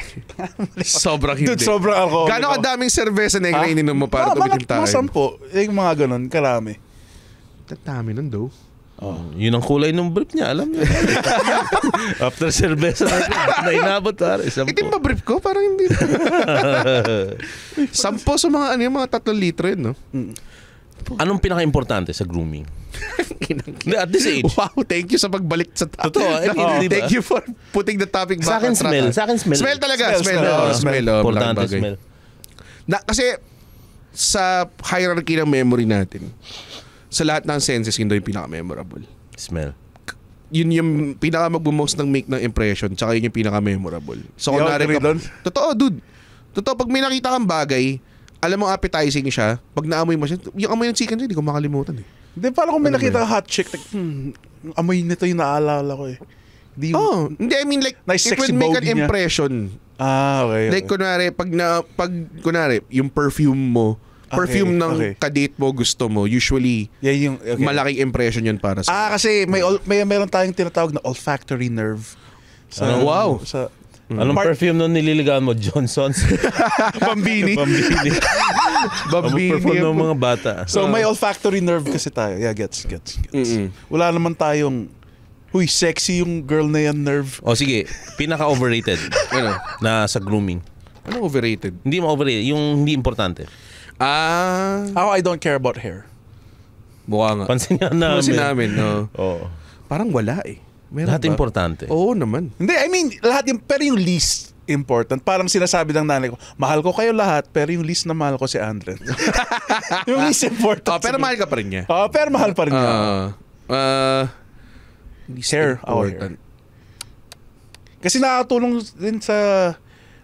Speaker 2: Sobrang hindi.
Speaker 4: Dude, sobrang alcohol.
Speaker 2: Gano'ng kadaming cerveza negra ininom mo para tumitim tayo?
Speaker 4: Mga 10. Yung mga ganun, karami.
Speaker 2: Tatami nun daw.
Speaker 3: Yun ang kulay ng brief niya, alam niya. After cerveza na inabot, pare.
Speaker 2: Itim ba brief ko? Parang hindi. 10 sa mga mga 3 litro yun, no?
Speaker 3: Anong pinaka-importante sa grooming? At this age.
Speaker 2: Wow, thank you sa pagbalik sa topic.
Speaker 3: Totoo,
Speaker 2: thank you for putting the topic back.
Speaker 3: Sa akin smell.
Speaker 2: Smell talaga. Smell.
Speaker 3: Importante smell.
Speaker 2: Kasi sa hierarchy ng memory natin, sa lahat ng senses, yun daw yung pinaka-memorable.
Speaker 3: Smell.
Speaker 2: Yun yung pinaka-mag-most ng make ng impression, tsaka yun yung pinaka-memorable. So, kung totoo, dude. Totoo, pag may nakita kang bagay, alam mo appetizing siya, pag naamoy mo siya, yung amoy ng chicken siya, hindi ko makalimutan eh.
Speaker 4: Hindi, parang kung may nakita kang hot chick, amoy nito yung naalala ko eh.
Speaker 2: Hindi, I mean like,
Speaker 4: nice
Speaker 2: it would make an impression.
Speaker 4: Okay.
Speaker 2: Like, kunwari, kunwari, yung perfume mo, perfume ng kadate mo, gusto mo, usually,
Speaker 4: yung,
Speaker 2: malaking impression yun para sa...
Speaker 4: kasi meron tayong tinatawag na olfactory nerve.
Speaker 2: Wow!
Speaker 3: Anong perfume nun nililigawan mo? Johnson's?
Speaker 2: Bambini.
Speaker 3: Bambini. Perfume ng mga bata.
Speaker 4: So, may olfactory nerve kasi tayo. Yeah, gets. Wala naman tayong, sexy yung girl na yan nerve.
Speaker 3: Sige, pinaka-overrated na sa grooming.
Speaker 2: Anong overrated?
Speaker 3: Hindi mo overrated, yung hindi importante.
Speaker 4: I don't care about hair.
Speaker 2: Mukha nga.
Speaker 3: Pansin namin.
Speaker 2: No. Parang wala eh.
Speaker 3: Lahat importante.
Speaker 2: Oo naman.
Speaker 4: Hindi, I mean, lahat pero yung least important. Parang sinasabi ng nanay ko, mahal ko kayo lahat, pero yung least na mahal ko si Andren. Yung least important.
Speaker 2: Pero mahal ka pa rin niya.
Speaker 4: Pero mahal pa rin niya.
Speaker 2: Hair.
Speaker 4: Kasi nakakatulong din sa,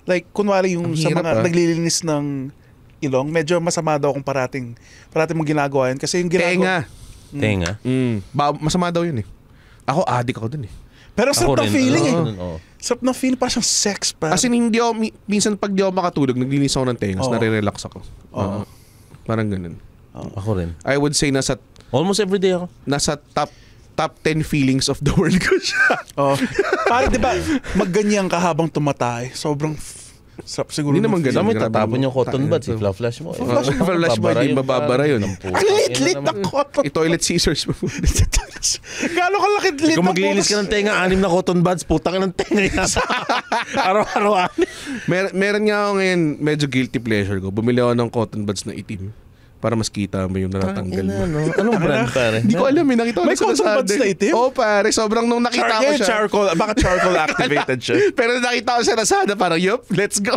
Speaker 4: like, kunwari yung sa mga naglilinis ng ilong, medyo masama daw kung parating mong ginagawa yun. Kasi yung ginagawa...
Speaker 3: Tenga.
Speaker 2: Masama daw yun eh. Ako, addict ako dun eh.
Speaker 4: Pero sarap na feeling eh. Sarap na feeling, parang sex pa.
Speaker 2: As in, minsan pag di ako makatulog, naglilinis ako ng tengas, nare-relax ako. Parang ganun.
Speaker 3: Ako rin.
Speaker 2: I would say
Speaker 3: almost every day ako.
Speaker 2: Nasa top 10 feelings of the world ko siya.
Speaker 4: Parang diba, magganyan ka habang tumatay. Sobrang sarap siguro.
Speaker 2: Hindi naman ganun.
Speaker 3: Saan mo itatapon yung cotton buds? I-flash mo.
Speaker 2: Flash mo, hindi mababara yun.
Speaker 4: Ang lit na cotton.
Speaker 2: I-toilet scissors mo.
Speaker 4: Gano'n ka lakit-lit
Speaker 3: kung maglinis ka ng tenga, 6 na cotton buds, putang ng tenga yata. Araw-araw.
Speaker 2: Meron nga ako ngayon, medyo guilty pleasure ko. Bumili ako ng cotton buds na itim. Para mas kita mo yung natatanggal mo.
Speaker 3: Anong brand, pare?
Speaker 2: Hindi ko alam, nakita ko
Speaker 4: may cotton buds na itim?
Speaker 2: Pare, sobrang nung nakita ko siya.
Speaker 4: Baka charcoal activated siya.
Speaker 2: Pero nakita ko siya na sana, parang, let's go.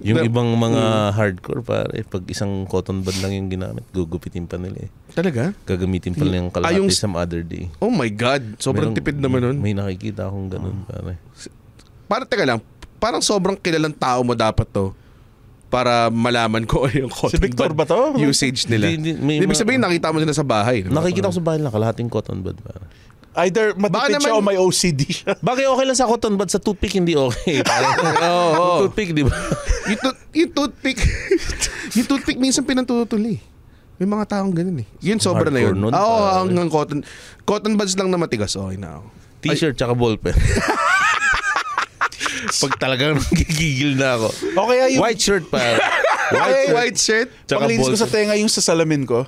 Speaker 3: Yung ibang mga hardcore, pare, pag isang cotton bud lang yung ginamit, gugupitin pa nila eh.
Speaker 2: Talaga?
Speaker 3: Gagamitin pa lang yung kalahati some other day.
Speaker 2: Oh my God, sobrang tipid naman nun.
Speaker 3: May nakikita akong ganun, pare.
Speaker 2: Teka lang, parang sobrang kilalang tao mo dapat to para malaman ko yung cotton
Speaker 4: Si Victor
Speaker 2: bud
Speaker 4: ba to?
Speaker 2: usage nila. Ibig sabihin, nakita mo sila sa bahay. No?
Speaker 3: Nakikita ko sa bahay lang, kalahating cotton bud.
Speaker 4: Either matipid siya o may OCD siya.
Speaker 3: Bakit okay lang sa cotton bud? Sa toothpick hindi okay. Yung toothpick, di ba?
Speaker 2: yung toothpick minsan pinantutuli. May mga taong ganun eh. Yun sobra na yun. Hanggang cotton buds lang na matigas. Okay na ako.
Speaker 3: T-shirt tsaka ballpen. Pag talagang gigigil na ako.
Speaker 4: Okay, yung
Speaker 3: White shirt pa.
Speaker 2: White shirt.
Speaker 4: Paglinis ko sa tenga yung sa salamin ko.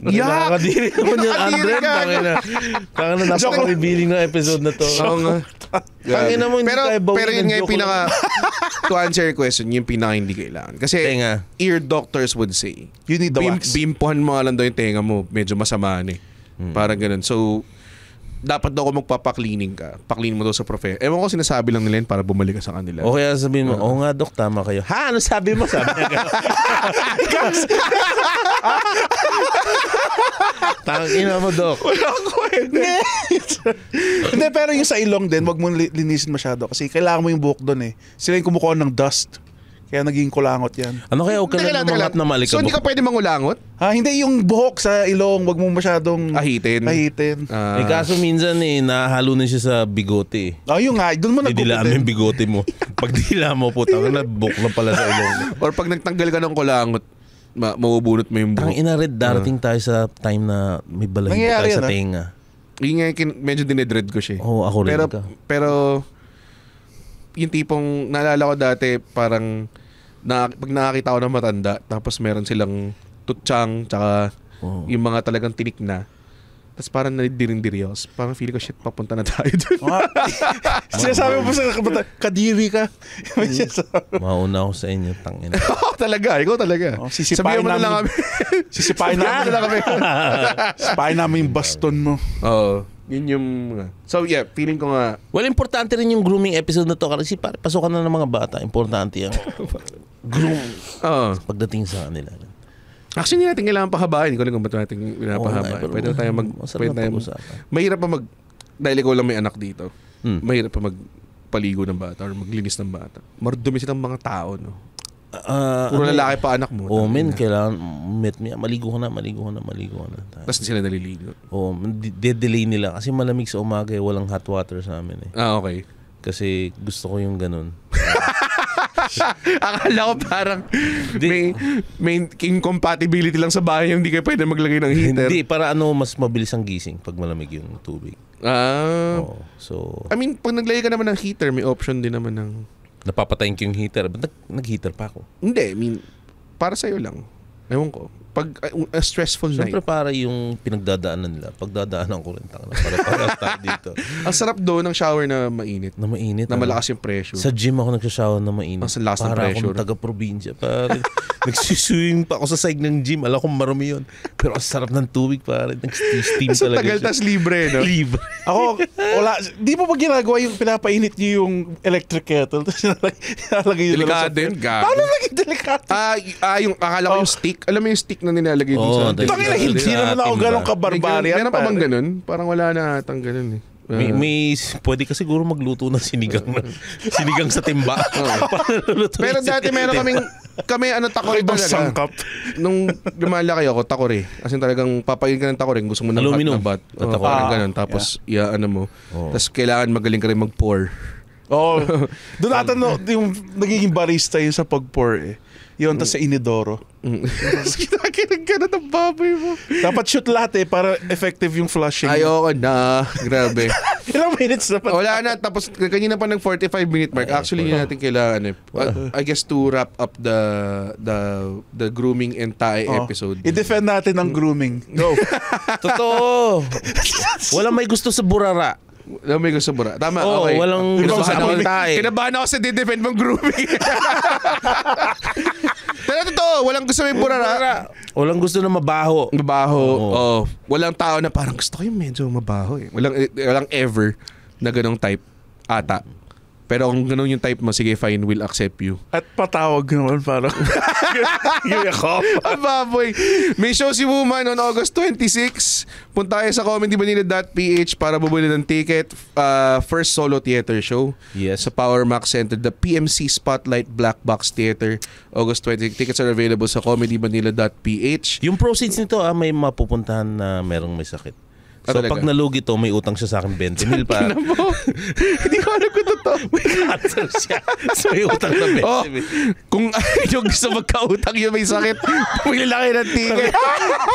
Speaker 3: Nakakadiri naman yung Andren. Tangina na napaka-revealing na episode na to.
Speaker 2: Oo nga.
Speaker 3: Tangina mo, hindi tayo bawin.
Speaker 2: Pero yun nga yung pinaka, to answer your question, yung pinaka hindi kailangan. Kasi
Speaker 3: tenga.
Speaker 2: Ear doctors would say,
Speaker 4: You need the wax.
Speaker 2: Bimpuhan mo nga lang daw yung tenga mo, medyo masamaan eh. Parang ganun. So, dapat daw kung magpapaklining ka, paklinin mo daw sa professor. Ewan ko sinasabi lang nila yun para bumalik ka sa kanila.
Speaker 3: O kaya sabihin mo, oo nga Dok, tama kayo. Ha? Ano sabi mo? Sabi niya Tangina mo, Dok.
Speaker 4: Wala ko Hindi, pero yung sa ilong din, wag mo linisin masyado kasi kailangan mo yung buhok doon eh. Sila yung kumukuha ng dust. Kaya naging kulangot yan.
Speaker 3: Ano kaya huwag ka na lumangat na malikabok?
Speaker 2: So hindi ka pwede mangulangot?
Speaker 4: Hindi yung buhok sa ilong, wag mo masyadong
Speaker 2: ahitin.
Speaker 3: Kaso minsan nahalo na siya sa bigote.
Speaker 4: Yun nga, doon mo
Speaker 3: didilaan mo yung bigote mo. Pag dila mo, putang na buhok na pala sa ilong.
Speaker 2: Or pag nagtanggal ka ng kulangot, mabubunot mo yung buhok.
Speaker 3: Ang inared, darating tayo sa time na may balahibo tayo sa tenga.
Speaker 2: Yung nga, medyo dinedread ko siya.
Speaker 3: Oo, ako rin ka.
Speaker 2: Pero yung tipong naalala ko dati parang pag nakakita ko ng matanda tapos meron silang tutsang tsaka yung mga talagang tinik na tapos parang nadiring-diri ako. Parang feeling ko, shit, papunta na tayo dun.
Speaker 4: Sinasabi mo sa kadiri ka.
Speaker 3: Mauna ako sa inyo, tangin.
Speaker 2: Talaga, ikaw talaga.
Speaker 4: Sisipain namin lang kami. Sisipain namin yung baston mo.
Speaker 2: Oo. Yun yung so yeah, feeling ko nga.
Speaker 3: Well, importante rin yung grooming episode na to kasi pasukan na ng mga bata. Importante yung groom pagdating sa kanila.
Speaker 2: Actually, hindi natin kailangan pahabain. Hindi ko lang kung ba't natin pinapahabain. Pwede tayo mahirap pa dahil ikaw lang may anak dito. Mahirap pa magpaligo ng bata or maglinis ng bata. Marudumi silang mga tao, no? Puro lalaki pa anak mo.
Speaker 3: Men, kailangan maligo ka na.
Speaker 2: Tapos sila naliligo.
Speaker 3: De-delay nila kasi malamig sa umaga walang hot water sa amin eh.
Speaker 2: Okay.
Speaker 3: Kasi gusto ko yung ganun.
Speaker 2: Akala ko parang may incompatibility lang sa bahay yung hindi kayo pwede maglagay ng heater.
Speaker 3: Hindi, para mas mabilis ang gising pag malamig yung tubig.
Speaker 2: So I mean, pag naglagay ka naman ng heater, may option din naman ng
Speaker 3: napapatayin ko yung heater. Ba't nag-heater pa ako?
Speaker 2: Hindi, I mean, para sa'yo lang. Ewan ko. Pag a stressful night.
Speaker 3: Siyempre para yung pinagdadaanan nila. Pagdadaanan ko rin. Para start dito.
Speaker 2: Ang sarap doon ng shower na mainit.
Speaker 3: Na mainit.
Speaker 2: Na malakas yung pressure.
Speaker 3: Sa gym ako nagsashower na mainit.
Speaker 2: Ang lakas ng pressure.
Speaker 3: Para akong taga-probinsya. Nagsiswing pa ako sa side ng gym. Alam ko marumi yun. Pero ang sarap ng tubig pare. Nag-steam talaga
Speaker 2: tagal, tas libre, no?
Speaker 3: Libre.
Speaker 4: Ako, wala. Di mo ba ginagawa yung pinapainit niyo yung electric kettle? Tapos nilalagay yun.
Speaker 2: Delikado yun, gago.
Speaker 4: Paano naging delikado?
Speaker 2: Yung akala ko yung stick. Alam mo yung stick na nilalagay dun sa...
Speaker 4: Tangina, hindi naman ako ganun kabarbarian.
Speaker 2: Meron pa bang ganun? Parang wala na atang ganun eh.
Speaker 3: Pwede ka siguro magluto ng sinigang sa timba.
Speaker 2: Pero dati meron kami takore talaga.
Speaker 4: Sangkap.
Speaker 2: Nung lumalaki ako, takore. As in talagang papayin ka ng takore. Gusto mo ng hot na bat. Ganun. Tapos, mo. Tapos kailangan magaling ka rin mag-pour.
Speaker 4: Doon ata yung nagiging barista yun sa pag-pour eh. Yun, tas sa inidoro. Kinakinig ka na ng baboy mo. Dapat shoot lahat para effective yung flushing.
Speaker 2: Ayoko na. Grabe.
Speaker 4: Ilang minutes na pa?
Speaker 2: Wala na. Tapos kanina pa ng 45-minute mark. Actually, yun natin kailangan I guess to wrap up the grooming and tae episode.
Speaker 4: I-defend natin ang grooming. Go.
Speaker 3: Totoo. Walang may gusto sa burara.
Speaker 2: Walang may gusto burara. Tama, okay.
Speaker 3: Walang gusto sa tae.
Speaker 2: Kinabahan ako sa di-defend mong grooming. Pero totoo, walang gusto may burara.
Speaker 3: Walang gusto na mabaho.
Speaker 2: Walang tao na parang gusto ko yung medyo mabaho eh. Walang ever na ganong type ata. Pero kung ganun yung type mo, sige fine, we'll accept you.
Speaker 4: At patawag naman parang yung ako.
Speaker 2: Ababoy. May show si Woman on August 26. Punta kayo sa comedymanila.ph para bumili ng ticket. First solo theater show.
Speaker 3: Yes.
Speaker 2: Sa Power Max Center, the PMC Spotlight Black Box Theater. August 26. Tickets are available sa comedymanila.ph.
Speaker 3: Yung proceeds nito, may mapupuntahan na merong may sakit. So
Speaker 2: talaga?
Speaker 3: pag nalugi to, may utang siya sa akin 20 mil pa.
Speaker 2: Hindi ko alam kung totoo.
Speaker 3: May cancer siya. So may utang na 20 mil.
Speaker 2: Kung yung gusto magkautang yung may sakit, pumili lang kayo ng ticket.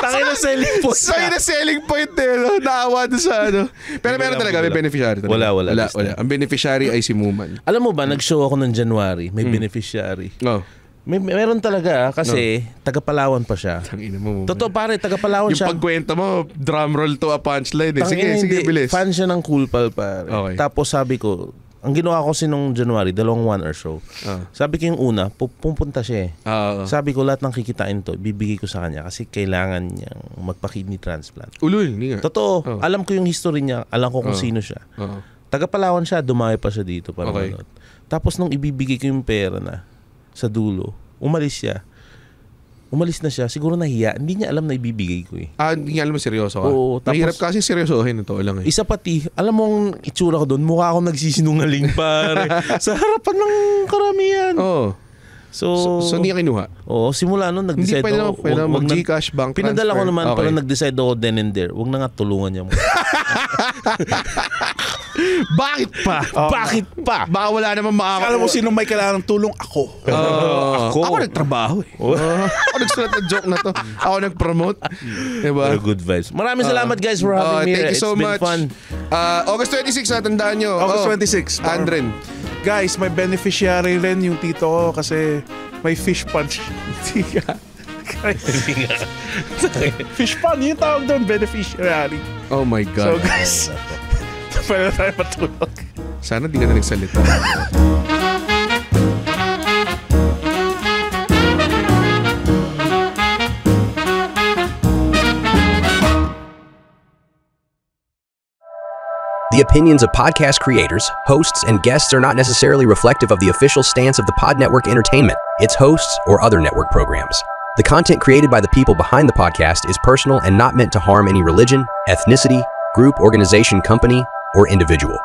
Speaker 3: Tangin na selling point.
Speaker 2: So yun na selling point no? Naawa doon sa ano. Pero meron talaga, may beneficiary talaga.
Speaker 3: Wala.
Speaker 2: Ang beneficiary ay si Muman.
Speaker 3: Alam mo ba, nag-show ako ng January, may beneficiary.
Speaker 2: No.
Speaker 3: Meron talaga kasi taga Palawan pa siya.
Speaker 2: Tangina mo.
Speaker 3: Totoo pare, taga Palawan
Speaker 2: yung
Speaker 3: siya.
Speaker 2: Yung pagkwento mo, drum roll to a punchline. Sige, bilis.
Speaker 3: Fan siya ng Cool Pal pare.
Speaker 2: Okay.
Speaker 3: Tapos sabi ko, ang ginawa ko kasi nung January, 2 one-hour show. Sabi ko yung una, pupunta siya Sabi ko lahat ng kikitain to, bibigay ko sa kanya kasi kailangan niyang magpa-kidney transplant.
Speaker 2: Ulul, hindi nga.
Speaker 3: Totoo. Alam ko yung history niya, alam ko kung sino siya. Taga Palawan siya, dumami pa siya dito para manood. Tapos nung ibibigay ko yung pera na sa dulo, umalis na siya, siguro nahiya. Hindi niya alam na ibibigay ko
Speaker 2: Hindi niya alam seryoso ka?
Speaker 3: Oo.
Speaker 2: Mahirap kasi seryosohin ito lang
Speaker 3: Isa pati, alam mo ang itsura ko doon, mukha akong nagsisinungaling pare. Sa harapan ng karamihan.
Speaker 2: Oo.
Speaker 3: So
Speaker 2: hindi niya kinuha?
Speaker 3: Oo, simula nun nag-decide ako.
Speaker 2: Hindi pa mag-Gcash, bank transfer.
Speaker 3: Pinadala ko naman, pero nag-decide ako then and there. Huwag na nga tulungan niya mo.
Speaker 2: Bakit pa?
Speaker 3: Bakit pa?
Speaker 2: Baka wala naman
Speaker 4: Alam mo sino may kailangan ng tulong? Ako.
Speaker 2: Ako nagtrabaho Ako nagsulat ng joke na to. Ako nag-promote. Diba?
Speaker 3: Good vibes. Maraming salamat guys for having me.
Speaker 2: Thank you so much.
Speaker 3: It's been fun.
Speaker 2: August 26, tandaan nyo.
Speaker 4: August 26.
Speaker 2: Andren.
Speaker 4: Guys, may beneficiary rin yung tito ko kasi may fish punch. Fish punch, yung tawag doon, beneficiary.
Speaker 2: Oh my
Speaker 4: So
Speaker 2: God.
Speaker 4: guys, pwede tayo matulog.
Speaker 2: Sana di ka na nagsalita.
Speaker 1: The opinions of podcast creators, hosts, and guests are not necessarily reflective of the official stance of the Pod Network Entertainment, its hosts, or other network programs. The content created by the people behind the podcast is personal and not meant to harm any religion, ethnicity, group, organization, company, or individual.